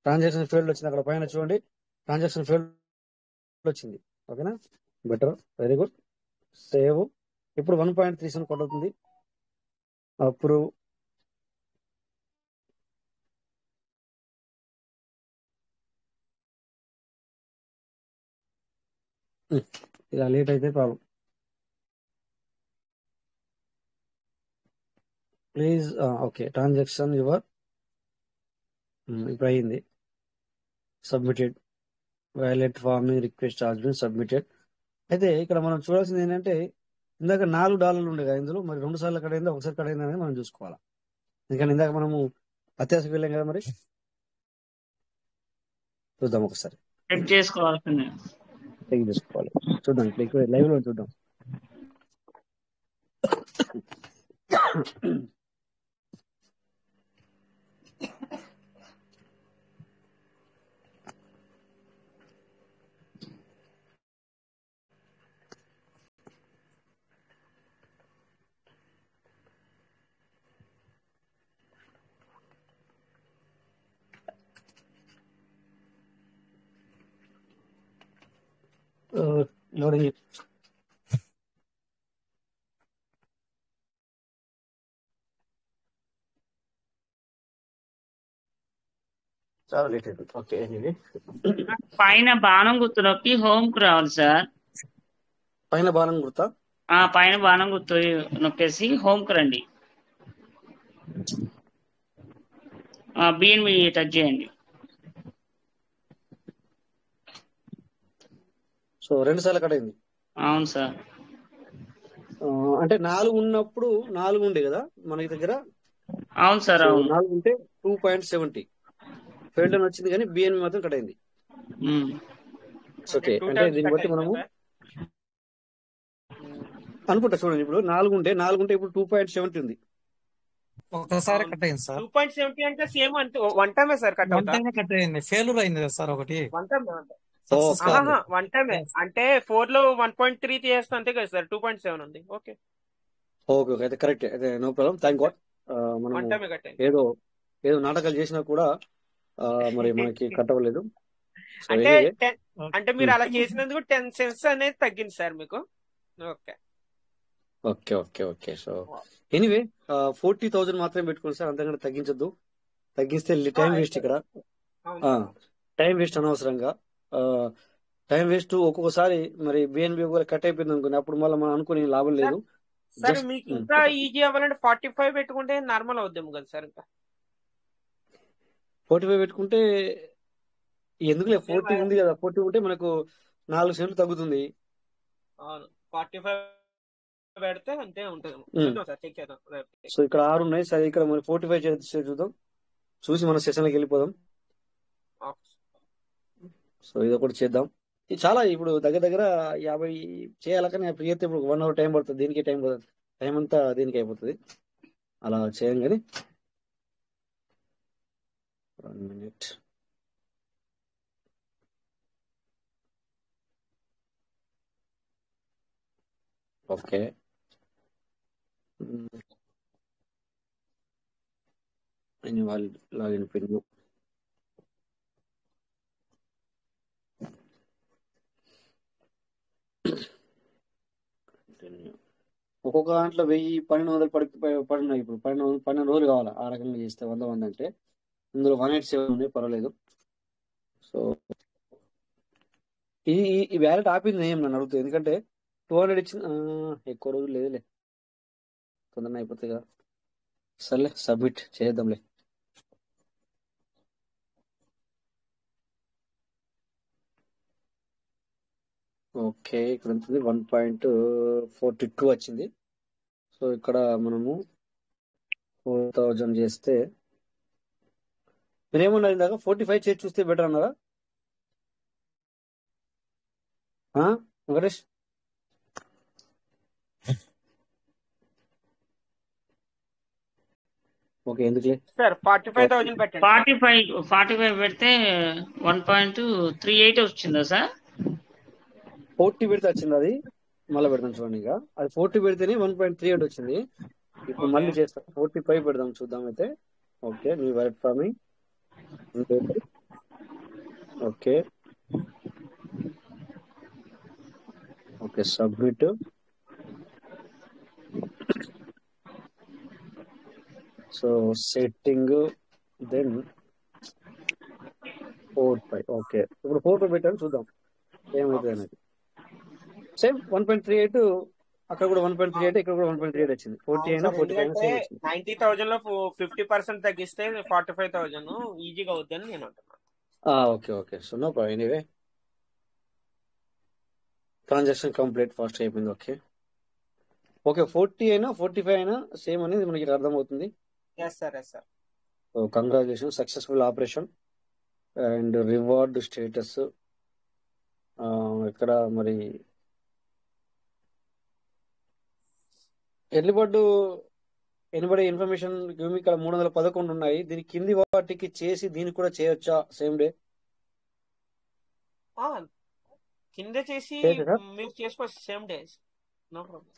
ట్రాన్సాక్షన్ ఫెయిల్డ్ వచ్చింది. అక్కడ పైన చూడండి, ట్రాన్సాక్షన్ ఫెయిల్డ్ వచ్చింది. ఓకేనా, బెటర్, వెరీ గుడ్. సేవ్. ఇప్పుడు 1.37 కొడుతుంది. అప్రూవ్. ఇలా లేట్ అయితే problem. Please okay, transaction your ఇప్పుడు అయ్యింది. Submitted. Wallet farming request has been submitted. అయితే ఇక్కడ మనం చూడాల్సింది ఏంటంటే, ఇందాక $4 ఉండే కదా ఇందులో, మరి 2 సార్లు కట్ అయిందా, ఒకసారి కట్ అయిందా అనేది మనం చూసుకోవాలి. ఎందుకంటే ఇందాక మనము అత్యాశకు వెళ్ళాం కదా, మరి చూద్దాం ఒకసారి, చెక్ చేసుకోవాల్సిందే. చెక్ చేసుకోవాలి. చూద్దాం, ఇప్పుడు లైవ్ లో చూద్దాం. లోడింగ్. చాలా లేట్ అయిపోయింది. ఓకే, పైన బాణం గుర్తు నొక్కి హోమ్ కు రావాలి సార్. పైన బాణం గుర్తా? పైన బాణం గుర్తు నొక్కేసి హోమ్ కు రండి. బిఎన్బి టచ్ చేయండి. సో 2 సార్లు కట్ అయింది. అవును సార్. అంటే 4 ఉన్నప్పుడు 4 ఉండే కదా మనకి దగ్గర. అవును సార్, అవును. 4 ఉంటే 2.70 ఫెయిల్డ్ అని వచ్చింది, కానీ బిఎన్బి మాత్రం కట్ అయింది. ఓకే, అంటే దీన్ని బట్టి మనము అనుకుంటా. చూడండి, ఇప్పుడు 4 ఉంటే ఇప్పుడు 2.70 ఉంది. ఒకసారి కట్ అయింది సార్. 2.70 అంటే సేమ్ అంటే వన్ టైమే సార్ కట్ అవుతా. కట్ అయింది, ఫెయిల్యూర్ అయింది కదా సార్ ఒకటి. వన్ టైమ్ వన్ టైమే అంటే 4 లో 1.3 చేస్తా అంతే కదా సార్. 2.7 ఉంది. ఓకే ఓకే ఓకే, అయితే కరెక్ట్, అయితే నో ప్రాబ్లం. Thank God. మనం వన్ టైమే కట్ అయింది. ఏదో నాటకాలు చేసినా కూడా మరి మనకి కట్ అవ్వలేదు. అంటే మీరు అలా చేసినందుకు 10 cents అనేది తగ్గింది సార్ మీకు. Okay okay okay okay. So anyway 40,000 మాత్రమే పెట్టుకోండి సార్, అంతకంటే తగ్గించొద్దు. తగ్గిస్తే టైం వేస్ట్. ఇక్కడ టైం వేస్ట్ అనవసరంగా. టైం వేస్ట్ ఒక్కొక్కసారి మరి బిఎన్బి కట్ అయిపోయింది అనుకుని, అప్పుడు మళ్ళీ మనం అనుకుని లాభం లేదు. సార్ మీకు ఇంకా ఈజీ అవ్వాలంటే 45 పెట్టుకుంటే నార్మల్ అవుద్దాం కదా సార్. ఇంకా 45 పెట్టుకుంటే ఎందుకులే, 40 ఉంది కదా. 40 ఉంటే మనకు 4 సెంట్లు తగ్గుతుంది. అవును, 45 పెడితే అంతే ఉంటుంది. చెక్ చేద్దాం. సో ఇక్కడ 6 ఉన్నాయి సరే, ఇక్కడ మరి 45 చూద్దాం, చూసి మన సెషన్లోకి వెళ్ళిపోదాం. సో ఇది ఒకటి చేద్దాం. ఇది చాలా ఇప్పుడు దగ్గర 50 చేయాలి, కానీ అప్పుడు చేస్తే ఇప్పుడు 1 hour టైం పడుతుంది. దీనికి టైం పడుతుంది, టైం అంతా దీనికి అయిపోతుంది. అలా చేయం కానీ 1 minute. ఓకే, వాళ్ళు లాగిన్ పిన్. ఒక్కొక్క దాంట్లో 1000, 1200 పడినాయి. ఇప్పుడు 12 రోజులు కావాలి ఆ రకంగా చేస్తే 100 మంది అంటే. ఇందులో 187 ఉన్నాయి, పర్వాలేదు. సో ఈ వ్యాలెట్ ఆపింది ఏం నన్ను అడుగుతుంది, ఎందుకంటే 200 ఇచ్చింది. ఎక్కువ రోజులు లేదులే, తొందరగా అయిపోతుంది కదా. సర్లే, సబ్మిట్ చేద్దాంలే. ఓకే, ఇక్కడ ఉంటుంది 1.42 వచ్చింది. సో ఇక్కడ మనము 4000 చేస్తే మీరేమన్నారు ఇందాక 45 చేసి చూస్తే బెటర్ అన్నారా వెంకటేష్? ఓకే, ఎందుకులే సార్ 45,000 పెట్టండి. 45 పెడితే 1.38 వచ్చిందా సార్? 40 పెడితే వచ్చింది, అది మళ్ళీ పెడతాం చూడండి. ఇక అది 40 పెడితేనే 1.38 వచ్చింది. ఇప్పుడు మళ్ళీ చేస్తాం 45 పెడదాం, చూద్దాం. అయితే okay, new wallet farming. Okay okay, submit. So setting, then 4.5. Okay, ఇప్పుడు 4.5 పెట్టాను, చూద్దాం ఏమవుతుంది అనేది. సేమ్ 1.38, అక్కడ కూడా 1.38, ఇక్కడ కూడా 1.38 వచ్చింది. 40 అయినా 45 అయినా సేమ్ వచ్చింది. 90,000 లో 50% తగ్గిస్తే 45,000 ఈజీగా అవుద్దని నేను అంటున్నాను. Okay okay, so no problem. Anyway transaction complete, fast అయిపోయింది. ఓకే ఓకే, 40 అయినా 45 అయినా సేమ్ అనేది మనకి ఇక్కడ అర్థమవుతుంది. Yes sir. So congratulation, successful operation. And reward status ఇక్కడ మరి ఎర్లీ బర్డ్ ఎనిబడి ఇన్ఫర్మేషన్ ఇక్కడ 311 ఉన్నాయి. దీని కింది వాటికి చేసి దీనికి కూడా చేయొచ్చా సేమ్ డే? కింద చేసి మీరు చేసుకోవచ్చు సేమ్ డేస్, నో ప్రాబ్లం.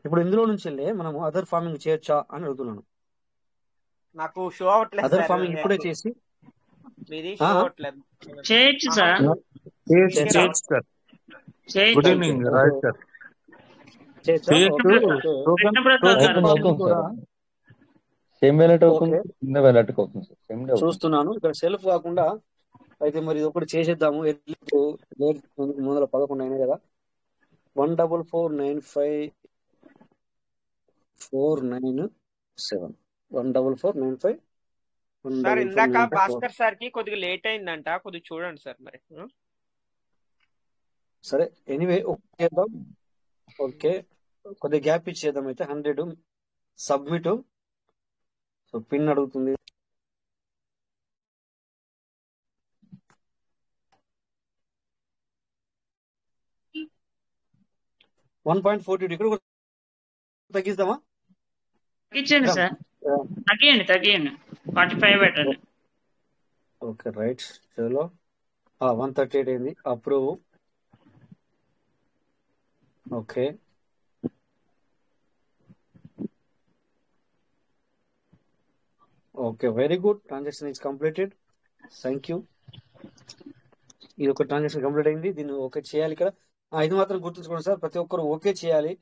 ఇప్పుడు ఇందులో నుంచి వెళ్ళి మనము అదర్ ఫార్మింగ్ చేయొచ్చా అని అడుగుతున్నాను. నాకు షో అవ్వట్లేదు అదర్ ఫార్మింగ్ ఇప్పుడే చేసి మీది షో అవ్వట్లేదు. చేయొచ్చు sir. Good evening Raj sir. Same wallet అవుతుంది, కింద వ్యాలెట్ అవుతుంది సార్. సేమ్ డే చూస్తున్నాను ఇక్కడ సెల్ఫ్ కాకుండా. అయితే మరి ఇది ఒకటి చేసేద్దాము. 311 అయినాయి కదా. 1449549 14495. సార్ ఇందాక భాస్కర్ సార్ కి కొద్దిగా లేట్ అయిందంట, కొద్దిగా చూడండి సార్ మరి. సరే ఎనీవే చేద్దాం. ఓకే, కొద్దిగా గ్యాప్ ఇచ్చేద్దాం. అయితే 100 సబ్మిట్. సో పిన్ అడుగుతుంది. $1.42 ఇక్కడ కూడా తగ్గిస్తామా? తగ్గించండి సార్, తగ్గియండి 45 పెట్టండి. ఓకే రైట్, చలో 138 అయింది. Approve. Okay okay, very good. Transaction is completed. Thank you. ఇది ఒక ట్రాన్సాక్షన్ కంప్లీట్ అయింది. దీన్ని ఓకే చేయాలి ఇక్కడ. ఇది మాత్రం గుర్తుంచుకోండి సార్, ప్రతి ఒక్కరు ఓకే చేయాలి.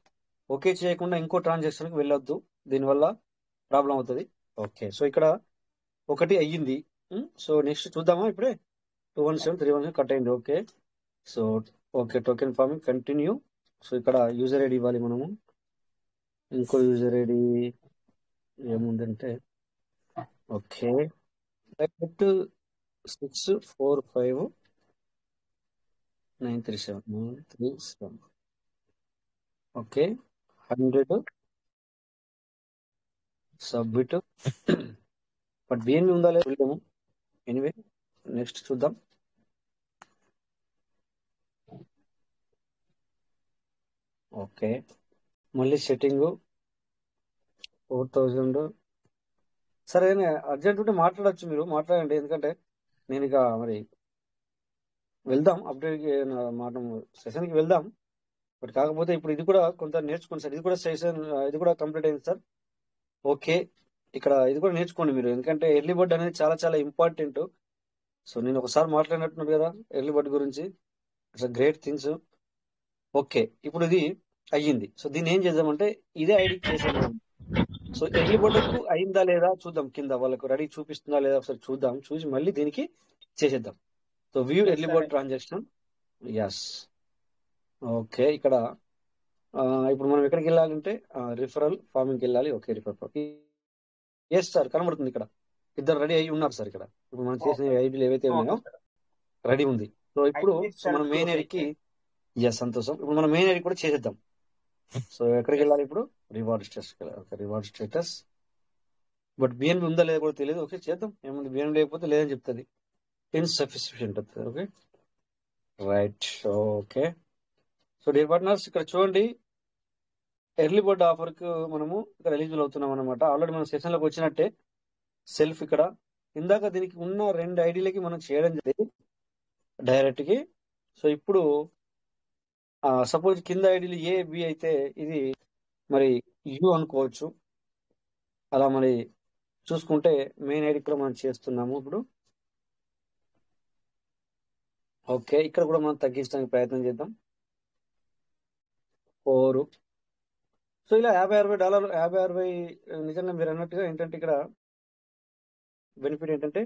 ఓకే చేయకుండా ఇంకో ట్రాన్సాక్షన్కి వెళ్ళొద్దు, దీనివల్ల ప్రాబ్లం అవుతుంది. ఓకే, సో ఇక్కడ ఒకటి అయ్యింది. సో నెక్స్ట్ చూద్దామా? ఇప్పుడే 217 కట్ అయింది. Okay, so okay, token farming continue. So ఇక్కడ యూజర్ ఐడి ఇవ్వాలి మనము. ఇంకో యూజర్ ఐడి ఏముందంటే okay 645937937. Okay 100 submit. But BNB ఉందా లేదా చూద్దాము. ఎనీవే నెక్స్ట్ చూద్దాం. ఓకే, మళ్ళీ సెట్టింగ్ 4000. సరే అర్జెంట్ ఉంటే మాట్లాడచ్చు, మీరు మాట్లాడండి. ఎందుకంటే నేను ఇక మరి వెళ్దాం అప్డేట్ మాట సెషన్కి వెళ్దాం. బట్ కాకపోతే ఇప్పుడు ఇది కూడా కొంత నేర్చుకోండి సార్. ఇది కూడా సెషన్, ఇది కూడా కంప్లీట్ అయింది సార్. ఓకే, ఇక్కడ ఇది కూడా నేర్చుకోండి మీరు, ఎందుకంటే ఎర్లీ బర్డ్ అనేది చాలా చాలా ఇంపార్టెంట్. సో నేను ఒకసారి మాట్లాడినట్టున్నారు కదా ఎర్లీ బర్డ్ గురించి. It's great things. ఓకే, ఇప్పుడు ఇది అయ్యింది. సో దీన్ని ఏం చేద్దామంటే ఇదే ఐడికి చేసేద్దాం. సో ఎర్లీ బర్డ్కు అయిందా లేదా చూద్దాం. కింద వాళ్ళకు రెడీ చూపిస్తుందా లేదా ఒకసారి చూద్దాం. చూసి మళ్ళీ దీనికి చేసేద్దాం. So view early bird transaction. Yes, okay. ఇక్కడ ఇప్పుడు మనం ఎక్కడికి వెళ్ళాలంటే రిఫరల్ ఫార్మింగ్కి వెళ్ళాలి. Okay, referral farming. Yes sir, కనబడుతుంది ఇక్కడ. ఇద్దరు రెడీ అయ్యి ఉన్నారు సార్. ఇక్కడ ఇప్పుడు మనం చేసిన ఐడీలు ఏవైతే ఉన్నాయో రెడీ ఉంది. సో ఇప్పుడు మనం మెయిన్ ఐడికి సంతోషం. ఇప్పుడు మనం మెయిన్ ఐడి కూడా చేసేద్దాం. సో ఎక్కడికి వెళ్ళాలి ఇప్పుడు? Reward status. Okay, reward status. But BNB ఉందా లేదా కూడా తెలియదు. ఓకే చేద్దాం, ఏముంది, బిఎన్బి లేకపోతే లేదని చెప్తుంది. ఇన్సఫిషియెంట్ అవుతుంది. Okay right. Okay, so dear partners ఇక్కడ చూడండి, ఎర్లీ బర్డ్ ఆఫర్కి మనము ఇక్కడ ఎలిజిబుల్ అవుతున్నాం అనమాట. ఆల్రెడీ మన సెషన్లోకి వచ్చినట్టే సెల్ఫ్ ఇక్కడ ఇందాక దీనికి ఉన్న 2 ఐడీలకి మనం చేయడం జరిగింది డైరెక్ట్కి. సో ఇప్పుడు సపోజ్ కింద ఐడీలు ఏ బి అయితే ఇది మరి యూ అనుకోవచ్చు. అలా మరి చూసుకుంటే మెయిన్ ఐడి కూడా మనం చేస్తున్నాము ఇప్పుడు. ఓకే, ఇక్కడ కూడా మనం తగ్గించడానికి ప్రయత్నం చేద్దాం. 4. సో ఇలా $50-60 50-60 నిజంగా మీరు అన్నట్టుగా ఏంటంటే ఇక్కడ బెనిఫిట్ ఏంటంటే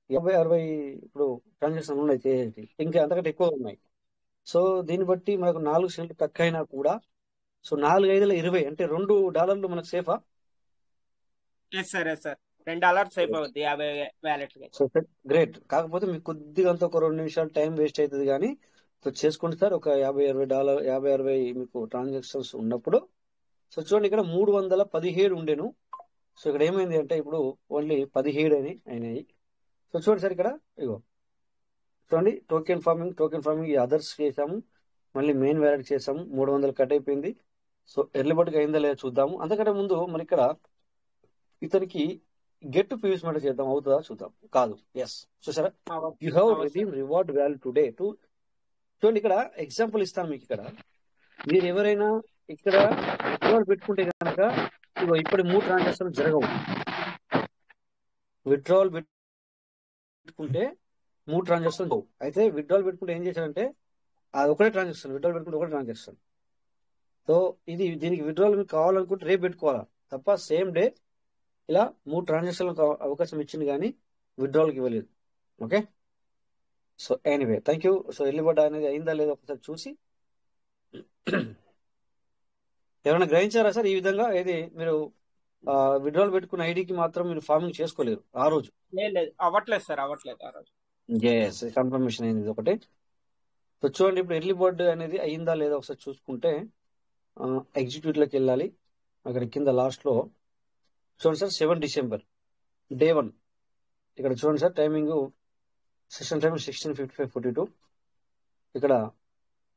50-60 ఇప్పుడు ట్రాన్సాక్షన్ ఉన్నాయి చేసేది, ఇంకా అంతకంటే ఎక్కువ ఉన్నాయి. సో దీన్ని బట్టి మనకు 4 సెంట్లు తక్కువ అయినా కూడా సో 4-5-20 అంటే $2 మనకు సేఫా? ఎస్ సార్ $2 సేఫ్ అవుద్ది 50 వ్యాలెట్లకి. So great. కాకపోతే మీకు కొద్దిగా అంత ఒక 2 నిమిషాలు టైం వేస్ట్ అవుతుంది, కానీ సో చేసుకోండి సార్. ఒక $50-60 50-60 మీకు ట్రాన్సాక్షన్స్ ఉన్నప్పుడు సో చూడండి ఇక్కడ 317 ఉండేను. సో ఇక్కడ ఏమైంది అంటే ఇప్పుడు ఓన్లీ 17 అయినాయి. సో చూడండి సార్ ఇక్కడ ఇగో చూడండి టోకెన్ ఫార్మింగ్ ఈ అదర్స్ చేసాము, మళ్ళీ మెయిన్ వ్యాలెట్ చేసాము, 300 కట్ అయిపోయింది. సో ఎర్లీ బర్డ్కి అయిందా లేదా చూద్దాము. అంతకంటే ముందు మరి ఇక్కడ ఇతనికి గెట్ టు ప్రీవియస్ మ్యాటర్ చేద్దాం, అవుతుందా చూద్దాం. కాదు, ఎస్. చూసారా, you have redeem reward value today to. చూడండి ఇక్కడ ఎగ్జాంపుల్ ఇస్తాను మీకు. ఇక్కడ మీరు ఎవరైనా ఇక్కడ విత్డ్రావల్ పెట్టుకుంటే కనుక ఇగో ఇప్పుడు 3 ట్రాన్సాక్షన్లు జరగవు. విత్డ్రావల్ పెట్టుకుంటే 3 ట్రాన్సాక్షన్ పోవు. అయితే విత్డ్రావల్ పెట్టుకుంటే ఏం చేశారంటే అది ఒకటే ట్రాన్సాక్షన్, విత్డ్రావల్ పెట్టుకుంటే ఒకటే ట్రాన్సాక్షన్. సో దీనికి విత్డ్రావల్ మీకు కావాలనుకుంటే రేపు పెట్టుకోవాలా తప్ప సేమ్ డే ఇలా 3 ట్రాన్సాక్షన్లకు అవకాశం ఇచ్చింది, కానీ విత్డ్రావల్కి ఇవ్వలేదు. Okay, so anyway thank you. So early bird అనేది అయిందా లేదా ఒకసారి చూసి ఎవరైనా గ్రహించారా సార్? ఈ విధంగా ఏది మీరు విత్డ్రావల్ పెట్టుకున్న ఐడికి మాత్రం మీరు ఫార్మింగ్ చేసుకోలేరు ఆ రోజు. లేదు అవ్వట్లేదు సార్, అవ్వట్లేదు ఆ రోజు. ఎస్, కన్ఫర్మేషన్ అయింది ఒకటి. సో చూడండి ఇప్పుడు ఎర్లీ బర్డ్ అనేది అయిందా లేదా ఒకసారి చూసుకుంటే ఎగ్జిక్యూటివ్లోకి వెళ్ళాలి. అక్కడ కింద లాస్ట్లో చూడండి సార్ 7 డిసెంబర్ డే 1. ఇక్కడ చూడండి సార్ టైమింగ్ సెషన్ టైం 16:55:42. ఇక్కడ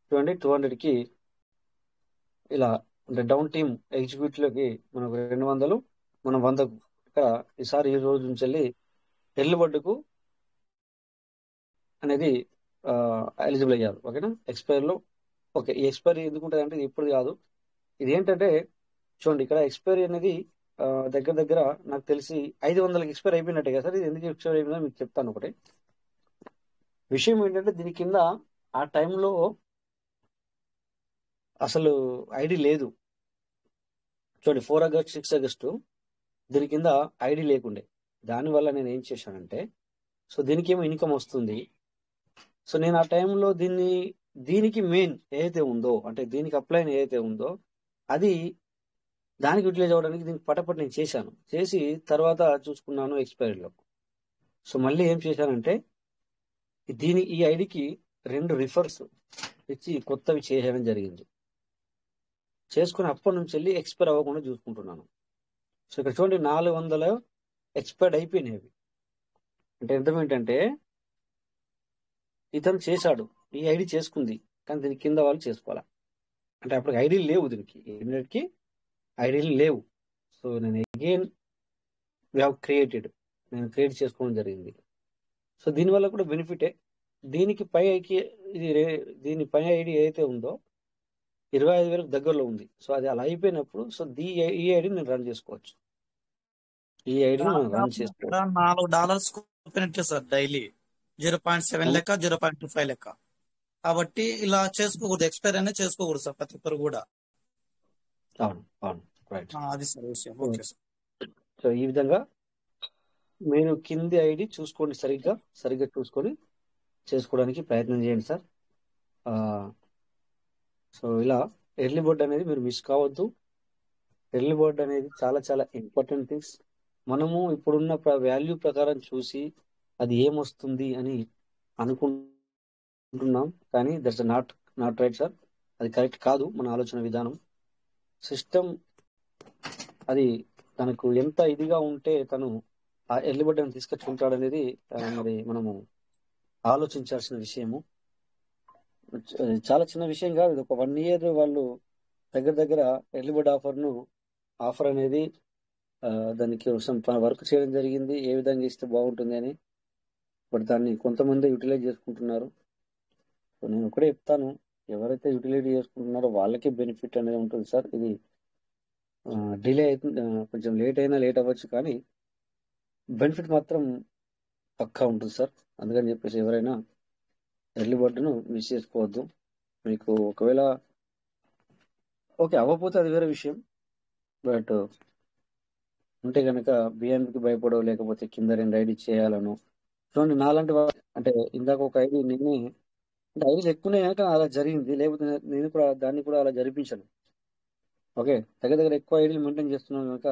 చూడండి 200కి ఇలా అంటే డౌన్ టీమ్ ఎగ్జిక్యూటివ్లోకి మనకు 200, మనం 100కు. ఇక్కడ ఈసారి ఈ రోజు నుంచి వెళ్ళి ఎర్లీ బర్డ్కు అనేది ఎలిజిబుల్ అయ్యారు. ఓకేనా, ఎక్స్పైర్లో. ఓకే, ఈ ఎక్స్పైరీ ఎందుకు ఉంటుంది అంటే ఇది ఇప్పుడు కాదు, ఇది ఏంటంటే చూడండి ఇక్కడ ఎక్స్పైరీ అనేది దగ్గర దగ్గర నాకు తెలిసి 500కి ఎక్స్పైర్ అయిపోయినట్టే కదా సార్. ఇది ఎందుకు ఎక్స్పైర్ అయిపోయిందో మీకు చెప్తాను. ఒకటి విషయం ఏంటంటే దీని కింద ఆ టైంలో అసలు ఐడి లేదు. చూడండి 4 ఆగస్ట్ 6 ఆగస్టు దీని కింద ఐడి లేకుండే. దానివల్ల నేను ఏం చేశానంటే సో దీనికి ఏమో ఇన్కమ్ వస్తుంది. సో నేను ఆ టైంలో దీనికి మెయిన్ ఏదైతే ఉందో అంటే దీనికి అప్లైన్ ఏదైతే ఉందో అది దానికి యూటిలైజ్ అవ్వడానికి దీనికి పటపట్ నేను చేసి తర్వాత చూసుకున్నాను ఎక్స్పైరీలో. సో మళ్ళీ ఏం చేశానంటే ఈ ఐడికి 2 రిఫర్స్ ఇచ్చి కొత్తవి చేయడం జరిగింది. చేసుకుని అప్పటి నుంచి వెళ్ళి ఎక్స్పైర్ అవ్వకుండా చూసుకుంటున్నాను. సో ఇక్కడ చూడండి 400 ఎక్స్పైర్డ్ అయిపోయినాయి అవి. అంటే అర్థం ఏంటంటే ఇతను చేశాడు, ఈ ఐడి చేసుకుంది, కానీ దీని కింద వాళ్ళు చేసుకోవాలా అంటే అప్పుడు ఐడీలు లేవు, దీనికి ఐడీలు లేవు. సో నేను అగైన్ నేను క్రియేట్ చేసుకోవడం జరిగింది. సో దీనివల్ల కూడా బెనిఫిటే. దీనికి పై దీని పై ఐడి ఏదైతే ఉందో 25,000 దగ్గరలో ఉంది. సో అది అలా అయిపోయినప్పుడు సో ఈ ఐడిని నేను రన్ చేసుకోవచ్చు. ఈ ఐడిని మనం రన్ చేసుకోవచ్చు. $4 చూపినట్టే సార్ డైలీ 0.7 లెక్క 0.25 లెక్క. కాబట్టి ఇలా చేసుకోకూడదు, ఎక్స్పైర్ అనేది చేసుకోకూడదు సార్ ప్రతి ఒక్కరు కూడా. అవును రైట్, అది సార్ విషయం. Okay sir. సో ఈ విధంగా మీరు కింది ఐడి చూసుకోండి, సరిగ్గా చూసుకొని చేసుకోవడానికి ప్రయత్నం చేయండి సార్. సో ఇలా ఎర్లీ బర్డ్ అనేది మీరు మిస్ కావద్దు. ఎర్లీ బర్డ్ అనేది చాలా చాలా ఇంపార్టెంట్ థింగ్స్. మనము ఇప్పుడున్న వాల్యూ ప్రకారం చూసి అది ఏమొస్తుంది అని అనుకుంటున్నాం, కానీ దట్స్ నాట్ రైట్ సార్. అది కరెక్ట్ కాదు మన ఆలోచన విధానం. సిస్టమ్ అది తనకు ఎంత ఇదిగా ఉంటే తను ఆ ఎర్లీ బర్డ్ అని తీసుకొచ్చుకుంటాడు అనేది మరి మనము ఆలోచించాల్సిన విషయము. చాలా చిన్న విషయం కాదు, ఇది ఒక 1 year వాళ్ళు దగ్గర ఎర్లీ బర్డ్ ఆఫర్ అనేది దానికి వర్క్ చేయడం జరిగింది, ఏ విధంగా ఇస్తే బాగుంటుంది అని. బట్ దాన్ని కొంతమంది యూటిలైజ్ చేసుకుంటున్నారు. సో నేను ఒకటే చెప్తాను, ఎవరైతే యూటిలైజ్ చేసుకుంటున్నారో వాళ్ళకి బెనిఫిట్ అనేది ఉంటుంది సార్. ఇది డిలే అవుతుంది, కొంచెం లేట్ అయినా లేట్ అవ్వచ్చు, కానీ బెనిఫిట్ మాత్రం పక్కా ఉంటుంది సార్. అందుకని చెప్పేసి ఎవరైనా ఎర్లీ బర్డ్ను మిస్ చేసుకోవద్దు. మీకు ఒకవేళ ఓకే అవ్వకపోతే అది వేరే విషయం, బట్ ఉంటే కనుక బిఎన్పికి భయపడో లేకపోతే కింద 2 ఐడి చేయాలను. చూడండి నాలాంటి అంటే ఇందాక ఒక ఐడి నేనే అంటే ఐడీలు ఎక్కువనే కనుక అలా జరిగింది, లేకపోతే నేను కూడా దాన్ని కూడా అలా జరిపించాను. ఓకే, దగ్గర ఎక్కువ ఐడీలు మెయింటైన్ చేస్తున్నాను కనుక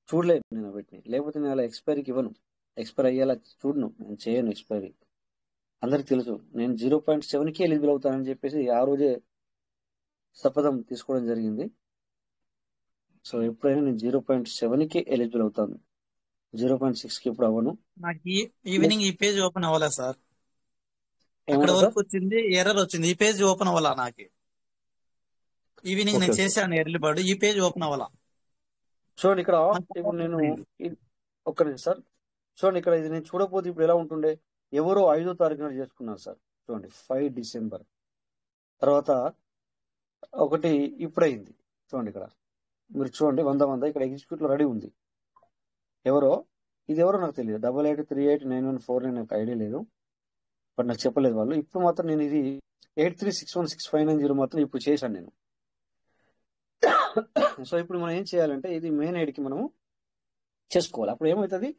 చూడలేదు నేను వీటిని, లేకపోతే నేను అలా ఎక్స్పైరీకి ఇవ్వను. ఎక్స్పైర్ అయ్యేలా చూడను, నేను చేయను ఎక్స్పైరీ. అందరికి తెలుసు నేను 0.7కి ఎలిజిబుల్ అవుతానని చెప్పేసి ఆ రోజే శపథం తీసుకోవడం జరిగింది. సో ఎప్పుడైనా నేను 0.7కి ఎలిజిబుల్ అవుతాను, 0.6కి ఎప్పుడు అవ్వను. నాకు ఈవినింగ్ ఈ పేజ్ ఓపెన్ అవ్వలే సార్, ఇక్కడ ఏమన్నా సార్? వరకు వచ్చింది, ఎర్రర్ వచ్చింది, ఈ పేజ్ ఓపెన్ అవ్వాలా నాకు. ఈవినింగ్ ఓకే నేను ఓకే చేశాను ఎర్లీ బర్డ్, ఈ పేజ్ ఓపెన్ అవ్వాలా. చూడండి ఇక్కడ నాకు ఇప్పుడు నేను అయింది. ఒక్క నిమిషం సార్. చూడండి ఇక్కడ ఇది నేను చూడకపోతే ఇప్పుడు ఎలా ఉంటుండే, ఎవరో 5వ తారీఖు నాడు చేసుకున్నారు సార్. చూడండి 5 డిసెంబర్ తర్వాత ఒకటి ఇప్పుడైంది. చూడండి ఇక్కడ మీరు చూడండి 100 ఇక్కడ ఎగ్జిక్యూట్ లో రెడీ ఉంది. ఎవరో ఇది ఎవరో నాకు తెలియదు, 88389149 నాకు ఐడియా లేదు, బట్ నాకు చెప్పలేదు వాళ్ళు. ఇప్పుడు మాత్రం నేను ఇది 83616590 మాత్రం ఇప్పుడు చేశాను నేను. సో ఇప్పుడు మనం ఏం చేయాలంటే ఇది మెయిన్ ఐడికి మనము చేసుకోవాలి. అప్పుడు ఏమవుతుంది,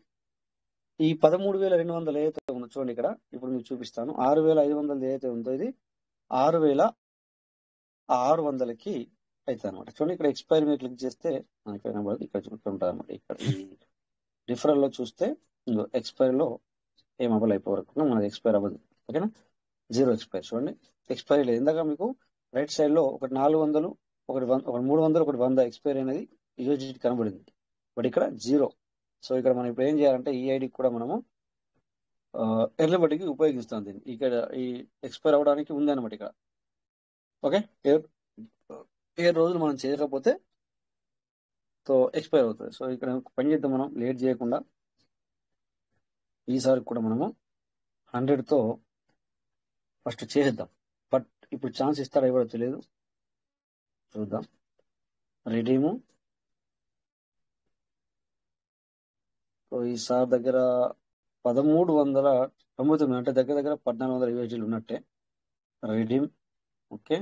ఈ 13,200 ఏదైతే ఉందో చూడండి ఇక్కడ ఇప్పుడు మీకు చూపిస్తాను. 6,500 ఏదైతే ఉందో ఇది 6,600కి అవుతుంది అనమాట. చూడండి ఇక్కడ ఎక్స్పైరీ మీద క్లిక్ చేస్తే మనకి కనబడదు, ఇక్కడ చూపుతుంటుంది అనమాట. ఇక్కడ ఈ రిఫరల్ లో చూస్తే ఎక్స్పైరీలో ఏం అవ్వాలి అయిపోయే వరకు మనది ఎక్స్పైర్ అవ్వదు. ఓకేనా, 0 ఎక్స్పైర్. చూడండి ఎక్స్పైరీ లేదు. ఇందాక మీకు రైట్ సైడ్ లో ఒకటి 400 ఒకటి 300 ఒకటి 100 ఎక్స్పైరీ అనేది యూజిటీ కనబడింది, బట్ ఇక్కడ 0. సో ఇక్కడ మనం ఇప్పుడు ఏం చేయాలంటే ఈ ఐడికి కూడా మనము ఎర్లీ బర్డ్కి ఉపయోగిస్తాం దీన్ని. ఇక్కడ ఈ ఎక్స్పైర్ అవ్వడానికి ఉంది అనమాట ఇక్కడ. ఓకే, 7 రోజులు మనం చేయకపోతే సో ఎక్స్పైర్ అవుతుంది. సో ఇక్కడ పని చేద్దాం మనం లేట్ చేయకుండా. ఈసారి కూడా మనము 100తో ఫస్ట్ చేసేద్దాం, బట్ ఇప్పుడు ఛాన్స్ ఇస్తాడా ఇవ్వడో తెలియదు, చూద్దాం. రెడీము. సో ఈసారి దగ్గర 1399 అంటే దగ్గర 1400 యూఎస్డీలు ఉన్నట్టే. Redeem. Okay,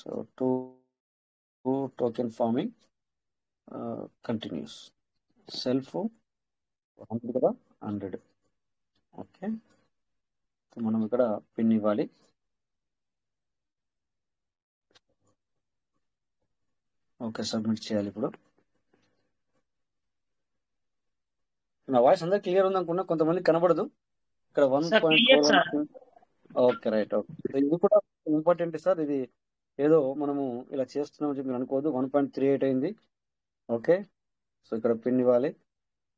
so 2 token farming continuous. Self 100 కదా, 100. ఓకే, మనం ఇక్కడ పిన్ ఇవ్వాలి. ఓకే, సబ్మిట్ చేయాలి. ఇప్పుడు నా వాయిస్ అందరికి క్లియర్ ఉంది అనుకున్నా, కొంతమంది కనబడదు ఇక్కడ. 1.41. Okay right. ఓకే, ఇది కూడా ఇంపార్టెంట్ సార్. ఇది ఏదో మనము ఇలా చేస్తున్నామని చెప్పి మీరు అనుకోవద్దు. 1.38 అయింది. ఓకే, సో ఇక్కడ పిన్ ఇవ్వాలి.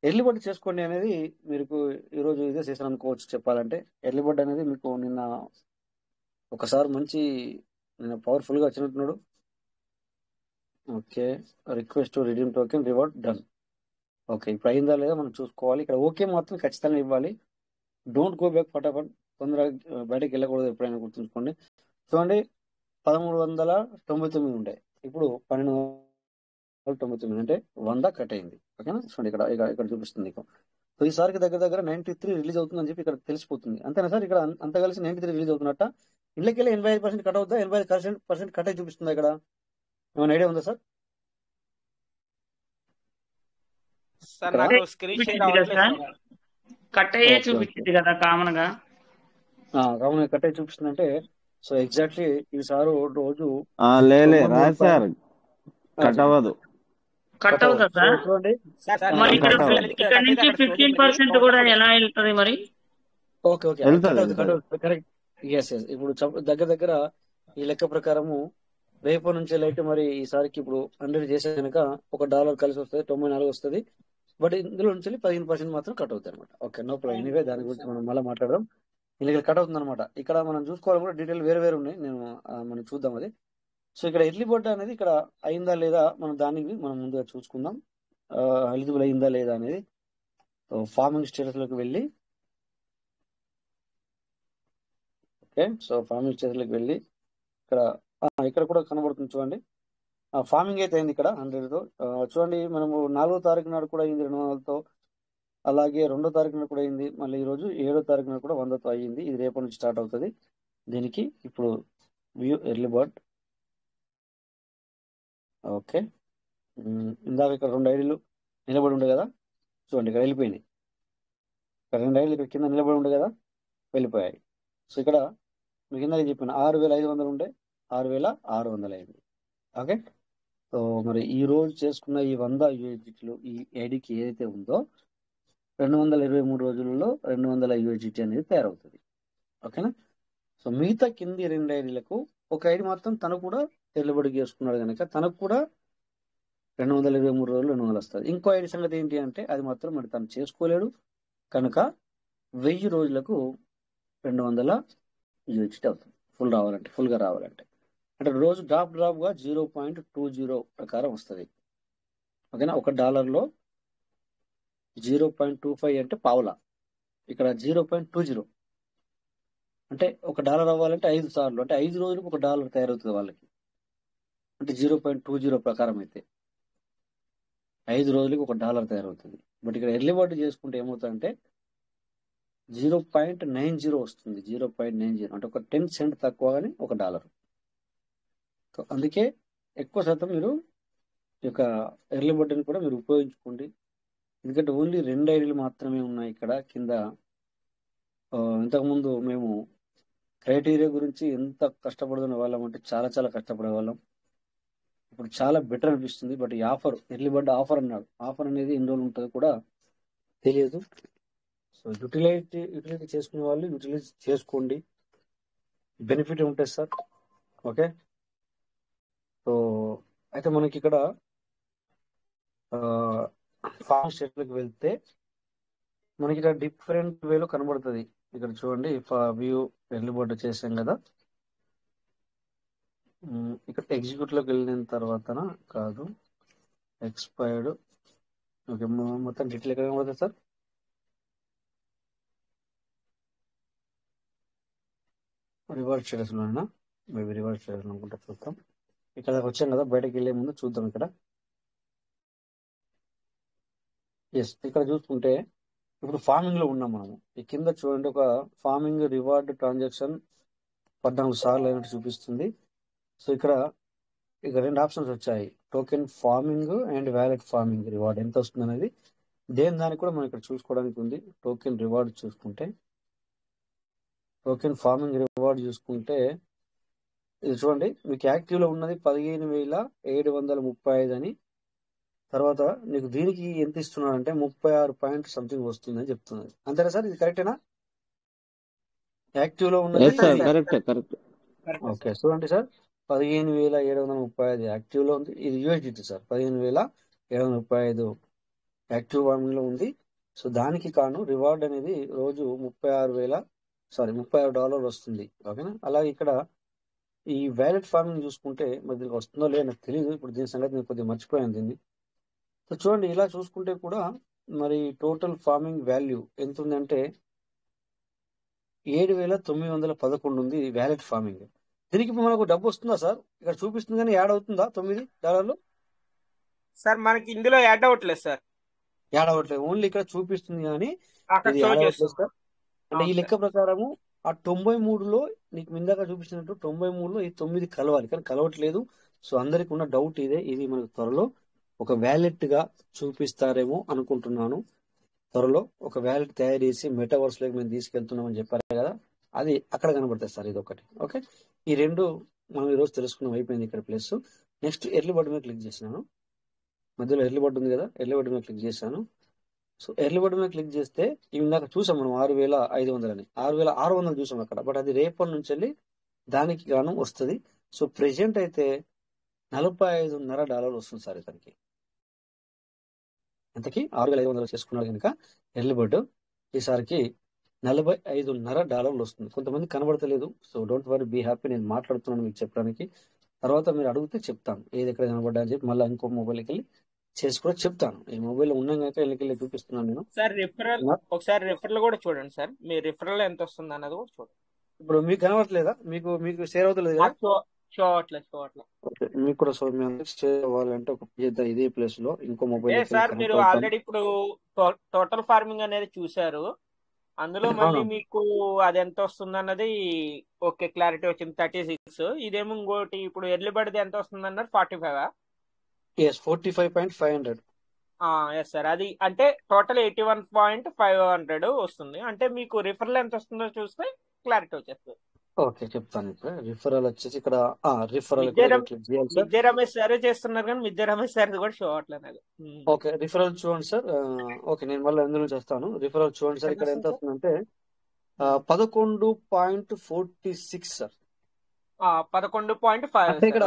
ఎర్లీ బర్డ్ చేసుకోండి అనేది మీకు ఈరోజు ఇదే చేశాను అనుకోవచ్చు. చెప్పాలంటే ఎర్లీ బర్డ్ అనేది మీకు నిన్న ఒకసారి మంచి నిన్న పవర్ఫుల్గా వచ్చినట్టున్నాడు. Okay, request to redeem token reward done. Okay, ఇప్పుడు అయిందా లేదా మనం చూసుకోవాలి. ఇక్కడ ఓకే మాత్రం ఖచ్చితంగా ఇవ్వాలి. డోంట్ గో బ్యాక్ ఫటాఫట్, తొందరగా బయటకు వెళ్ళకూడదు, ఎప్పుడైనా గుర్తుంచుకోండి. చూడండి 1399 ఉండే, ఇప్పుడు 1299 అంటే 100 కట్ అయింది. ఓకేనా, చూడండి ఇక్కడ ఇక్కడ చూపిస్తుంది మీకు. సో ఈసారికి దగ్గర 93 రిలీజ్ అవుతుందని చెప్పి ఇక్కడ తెలిసిపోతుంది. అంతేనా సార్? ఇక్కడ అంత కలిసి 93 రిలీజ్ అవుతున్నట్ట. ఇళ్ళకెళ్ళి 85% కట్ అవుతుందా, 85% కట్ అయి చూపిస్తుందా? ఇక్కడ ఏమైనా ఐడియా ఉందా సార్? సార్ నాకు స్క్రీన్ షేర్ అవ్వట్లేదు. కట్ అయ్యే చూపించింది కదా కామన్ గా. కామన్ కట్ అయ్యి చూపిస్తుంది అంటే సో ఎగ్జాక్ట్లీ ఈసారి రోజు రాదు సార్, కట్ అవ్వదు. కట్ అవుతా సార్? మరి ఇక్కడ నుంచి 15% కూడా ఎలా వెళ్తుంది మరి? Okay okay, correct. Yes yes. ఇప్పుడు దగ్గర ఈ లెక్క ప్రకారము రేపటి నుంచి అయితే మరి ఈసారికి ఇప్పుడు 100 చేసే కనుక $1 కలిసి వస్తుంది, 94 వస్తుంది. బట్ ఇందులో నుంచి 15% మాత్రం కట్ అవుతుంది అనమాట. Okay, no problem. ఎనీవే దాని గురించి మనం మళ్ళీ మాట్లాడదాం. ఇలా కట్ అవుతుంది అనమాట. ఇక్కడ మనం చూసుకోవాలి కూడా, డీటెయిల్ వేరే ఉన్నాయి. మనం చూద్దాం అది. సో ఇక్కడ ఎర్లీ బర్డ్ అనేది ఇక్కడ అయిందా లేదా మనం దానికి మనం ముందుగా చూసుకుందాం. ఎలిజిబుల్ అయిందా లేదా అనేది. ఫార్మింగ్ స్టేటస్ లోకి వెళ్ళి, ఓకే, సో ఫార్మింగ్ స్టేటస్ లోకి వెళ్ళి ఇక్కడ కూడా కనబడుతుంది చూడండి. ఫార్మింగ్ అయితే అయింది ఇక్కడ 100తో. చూడండి మనము 4వ తారీఖు నాడు కూడా అయింది 200తో, అలాగే 2వ తారీఖు నాడు కూడా అయింది, మళ్ళీ ఈ రోజు 7వ తారీఖు నాడు కూడా 100తో అయ్యింది. ఇది రేపటి నుంచి స్టార్ట్ అవుతుంది. దీనికి ఇప్పుడు వ్యూ ఎర్లీ బర్డ్. ఓకే, ఇందాక ఇక్కడ 2 ఐడీలు నిలబడి ఉండే కదా, చూడండి ఇక్కడ వెళ్ళిపోయింది. ఇక్కడ 2 ఐడీలు ఇక్కడ కింద నిలబడి ఉండే కదా, వెళ్ళిపోయాయి. సో ఇక్కడ మీకు కింద చెప్పిన 6,500 ఉండే 6,600 అయింది. ఓకే, సో మరి ఈ రోజు చేసుకున్న ఈ 100 యూఎస్డిటీలు ఈ ఐడికి ఏదైతే ఉందో 223 రోజులలో 200 యూఎస్డిటీ అనేది తయారవుతుంది. ఓకేనా. సో మిగతా కింది 2 ఐడీలకు ఒక ఐడి మాత్రం తను కూడా చెల్లుబడి చేసుకున్నాడు కనుక తనకు కూడా 223 రోజులు 200 వస్తుంది. ఇంకో ఐడి సంగతి ఏంటి అంటే అది మాత్రం మరి తను చేసుకోలేడు కనుక 1000 రోజులకు 200 యూఎస్డిటీ అవుతుంది. ఫుల్గా రావాలంటే అంటే రోజు డ్రాప్ గా 0.20 ప్రకారం వస్తుంది. ఓకేనా. $1 0.25 అంటే పావులా, ఇక్కడ 0.20 అంటే $1 అవ్వాలంటే 5 సార్లు, అంటే 5 రోజులకు $1 తయారవుతుంది వాళ్ళకి. అంటే 0.20 ప్రకారం అయితే 5 రోజులకు $1 తయారవుతుంది. బట్ ఇక్కడ ఎర్లీ బర్డ్ చేసుకుంటే ఏమవుతుందంటే 0.90 వస్తుంది. 0.90 అంటే ఒక 10 సెంట్ తక్కువ కానీ $1. సో అందుకే ఎక్కువ శాతం మీరు ఈ యొక్క ఎర్లీ బర్డ్ని కూడా మీరు ఉపయోగించుకోండి. ఎందుకంటే ఓన్లీ 2 ఐడీలు మాత్రమే ఉన్నాయి ఇక్కడ కింద. ఇంతకుముందు మేము క్రైటీరియా గురించి ఎంత కష్టపడుతున్న వాళ్ళం అంటే చాలా చాలా కష్టపడే వాళ్ళం. ఇప్పుడు చాలా బెటర్ అనిపిస్తుంది. బట్ ఈ ఆఫర్ ఎర్లీ బర్డ్ ఆఫర్ అన్నాడు, ఆఫర్ అనేది ఎన్ని రోజులు ఉంటుందో కూడా తెలియదు. సో యూటిలైజ్ చేసుకునే వాళ్ళు యూటిలైజ్ చేసుకోండి, బెనిఫిట్ ఉంటుంది సార్. ఓకే, సో అయితే మనకి ఇక్కడ ఫార్మ్ స్టేట్లోకి వెళ్తే మనకి ఇక్కడ డిఫరెంట్ వేలో కనబడుతుంది. ఇక్కడ చూడండి వ్యూ ఎర్లీ బర్డ్ చేసాం కదా, ఇక్కడ ఎగ్జిక్యూట్ లోకి వెళ్ళిన తర్వాత కాదు ఎక్స్పైర్డ్. ఓకే, మొత్తం డీటెయిల్ ఎక్కడ కనబడుతుంది సార్? రివర్స్ స్టేటస్ లోనా, మేబీ రివర్స్ స్టేటస్ అనుకుంటా. చూద్దాం, ఇక్కడ వచ్చాం కదా, బయటకు వెళ్ళే ముందు చూద్దాం. ఇక్కడ ఎస్, ఇక్కడ చూసుకుంటే ఇప్పుడు ఫార్మింగ్ లో ఉన్నాం మనము. ఈ కింద చూడండి ఒక ఫార్మింగ్ రివార్డ్ ట్రాన్సాక్షన్ 14 సార్లు అయినట్టు చూపిస్తుంది. సో ఇక్కడ 2 ఆప్షన్స్ వచ్చాయి, token farming and wallet farming reward ఎంత వస్తుంది అనేది. దానికి కూడా మనం ఇక్కడ చూసుకోవడానికి ఉంది. టోకెన్ రివార్డ్ చూసుకుంటే, టోకెన్ ఫార్మింగ్ రివార్డ్ చూసుకుంటే ఇది చూడండి మీకు యాక్టివ్ లో ఉన్నది 15,735 అని. తర్వాత నీకు దీనికి ఎంత ఇస్తున్నాడు అంటే 36 పాయింట్ సంథింగ్ వస్తుంది అని చెప్తున్నది. అంతేనా సార్? ఇది కరెక్టేనా? యాక్టివ్ లో ఉన్నది కరెక్ట్. ఓకే, చూడండి సార్, 15,735 యాక్టివ్ లో ఉంది. ఇది యూఎస్డిటీ సార్, 15,735 యాక్టివ్ ఫార్మింగ్ లో ఉంది. సో దానికి కాను రివార్డ్ అనేది రోజు $36 వస్తుంది. ఓకేనా. అలాగే ఇక్కడ ఈ వ్యాలెట్ ఫార్మింగ్ చూసుకుంటే మరి దీనికి వస్తుందో లేదో నాకు తెలియదు. ఇప్పుడు దీని సంగతి నేను కొద్దిగా మర్చిపోయాను దీన్ని. సో చూడండి, ఇలా చూసుకుంటే కూడా మరి టోటల్ ఫార్మింగ్ వాల్యూ ఎంత ఉంది అంటే 7,911 ఉంది వ్యాలెట్ ఫార్మింగ్. దీనికి ఇప్పుడు మనకు డబ్బు వస్తుందా సార్? ఇక్కడ చూపిస్తుంది కానీ యాడ్ అవుతుందా $9? సార్ మనకి ఇందులో యాడ్ అవ్వట్లేదు సార్, యాడ్ అవ్వట్లేదు, ఓన్లీ ఇక్కడ చూపిస్తుంది కానీ అక్కడ ఇది షో యాడ్ అవ్వట్లేదు చేస్తుంది. సార్. అంటే ఈ లెక్క ప్రకారము ఆ 93లో నీకు ఇందాక చూపించినట్టు 93లో ఈ 9 కలవాలి, కానీ కలవట్లేదు. సో అందరికి ఉన్న డౌట్ ఇదే. ఇది మనకు త్వరలో ఒక వ్యాలెట్ గా చూపిస్తారేమో అనుకుంటున్నాను. త్వరలో ఒక వ్యాలెట్ తయారు చేసి మెటావర్స్ లోకి మేము తీసుకెళ్తున్నామని చెప్పారు కదా, అది అక్కడ కనబడుతుంది సార్. ఇది ఒకటి. ఓకే, ఈ 2 మనం ఈరోజు తెలుసుకున్నాం. అయిపోయింది ఇక్కడ ప్లస్. నెక్స్ట్ ఎర్లీ బర్డ్ మీద క్లిక్ చేసినాను. మధ్యలో ఎర్లీ బర్డ్ ఉంది కదా, ఎర్లీ బర్డ్ మీద క్లిక్ చేశాను. సో ఎర్లీ బర్డ్ మీద క్లిక్ చేస్తే ఇవి ఇందాక చూసాం మనం 6,500 అని, 6,600 చూసాం అక్కడ. బట్ అది రేపటి నుంచి వెళ్ళి దానికి గాను వస్తుంది. సో ప్రెసెంట్ అయితే $45.5 వస్తుంది సార్ ఇతనికి. ఇంతకీ 6,500 చేసుకున్నాడు కనుక ఎర్లీ బర్డ్ ఈసారికి $45.5 వస్తుంది. కొంతమంది కనబడతలేదు. So don't worry, be happy. నేను మాట్లాడుతున్నాను మీకు చెప్పడానికి. తర్వాత మీరు అడిగితే చెప్తాను ఏది ఎక్కడ కనబడ్డా అని చెప్పి. మళ్ళీ ఇంకో మొబైల్కి వెళ్ళి చేసి కూడా చెప్తాను. ఈ మొబైల్ ఉన్నాం కనుక వెళ్ళి చూపిస్తున్నాను నేను. సార్ రిఫరల్ ఒకసారి రిఫరల్ కూడా చూడండి సార్, మీ రిఫరల్ ఎంత వస్తుంది అన్నది కూడా చూడండి. ఇప్పుడు మీకు కనబడట్లేదా? మీకు షేర్ అవుతలేదు కదా? షో అవ్వట్లేదు. ఓకే, మీకు కూడా సో మీ అందరికి షేర్ అవ్వాలంటే ఒక చేద్దాం ఇదే ప్లేస్ లో ఇంకో మొబైల్ ఏ సార్ మీరు కనెక్ట్ అవుతాను. ఆల్రెడీ ఇప్పుడు టోటల్ ఫార్మింగ్ అనేది చూశారు. అందులో మళ్ళీ మీకు అది ఎంత వస్తుంది అన్నది ఓకే క్లారిటీ వచ్చింది 36. ఇదేమో ఇంకోటి ఇప్పుడు ఎర్లీ బర్డ్ ఎంత వస్తుంది అన్నారు 45. ఎస్ 45,500. ఎస్ సార్, అది అంటే టోటల్ 81,500 వస్తుంది. అంటే మీకు రిఫరల్ ఎంత వస్తుందో చూస్తే క్లారిటీ వచ్చేస్తుంది. ఓకే చెప్తాను. ఇప్పుడు రిఫరల్ వచ్చేసి ఇక్కడ రిఫరల్ మిద్దె కూడా క్లిక్ చేయాలి సార్. మిద్దె రమేష్ సార్ చేస్తున్నారు కానీ మిద్దె రమేష్ సార్ కూడా షో అవ్వట్లేదు నాకు. ఓకే రిఫరల్ చూడండి సార్. ఓకే నేను మళ్ళీ ఎందులో చేస్తాను. రిఫరల్ చూడండి సార్. ఇక్కడ ఎంత వస్తుందంటే 11.46 సార్. 11.5 అంటే ఇక్కడ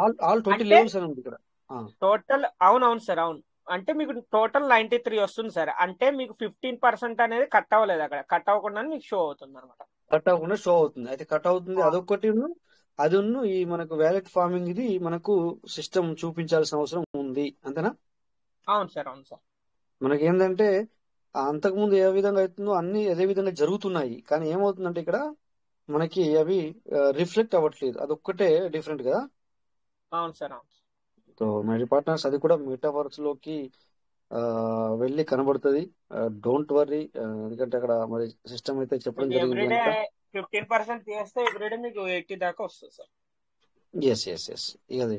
ఆల్ 20 అంటే లెవెల్స్ అని ఉంది ఇక్కడ. టోటల్ అవునవును సార్, అవును. అంటే మీకు టోటల్ 93 వస్తుంది సార్. అంటే మీకు 15% అనేది కట్ అవ్వలేదు, అక్కడ కట్ అవ్వకుండా మీకు షో అవుతుంది అనమాట. కట్ అవ్వకుండా షో అవుతుంది. అయితే కట్ అవుతుంది అదొకటి. అది ఈ మనకు వ్యాలెట్ ఫార్మింగ్ ఇది మనకు సిస్టమ్ చూపించాల్సిన అవసరం ఉంది, అంతేనా? అవును సార్, అవును సార్. మనకి ఏంటంటే అంతకుముందు ఏ విధంగా అవుతుందో అన్ని అదే విధంగా జరుగుతున్నాయి. కానీ ఏమవుతుందంటే ఇక్కడ మనకి అవి రిఫ్లెక్ట్ అవ్వట్లేదు. అదొక్కటే డిఫరెంట్ కదా. అవును సార్, అవును. సో మై పార్ట్నర్స్ అది కూడా మెటావర్స్ లోకి వెళ్ళి కనబడుతుంది. డోంట్ వర్రీ, ఎందుకంటే అక్కడ మరి సిస్టమ్ అయితే చెప్పడం జరిగింది. ఎవ్రీడే 15% చేస్తే ఎవ్రీడే మీకు 80 దాకా వస్తుంది సార్. Yes yes yes. ఇక అది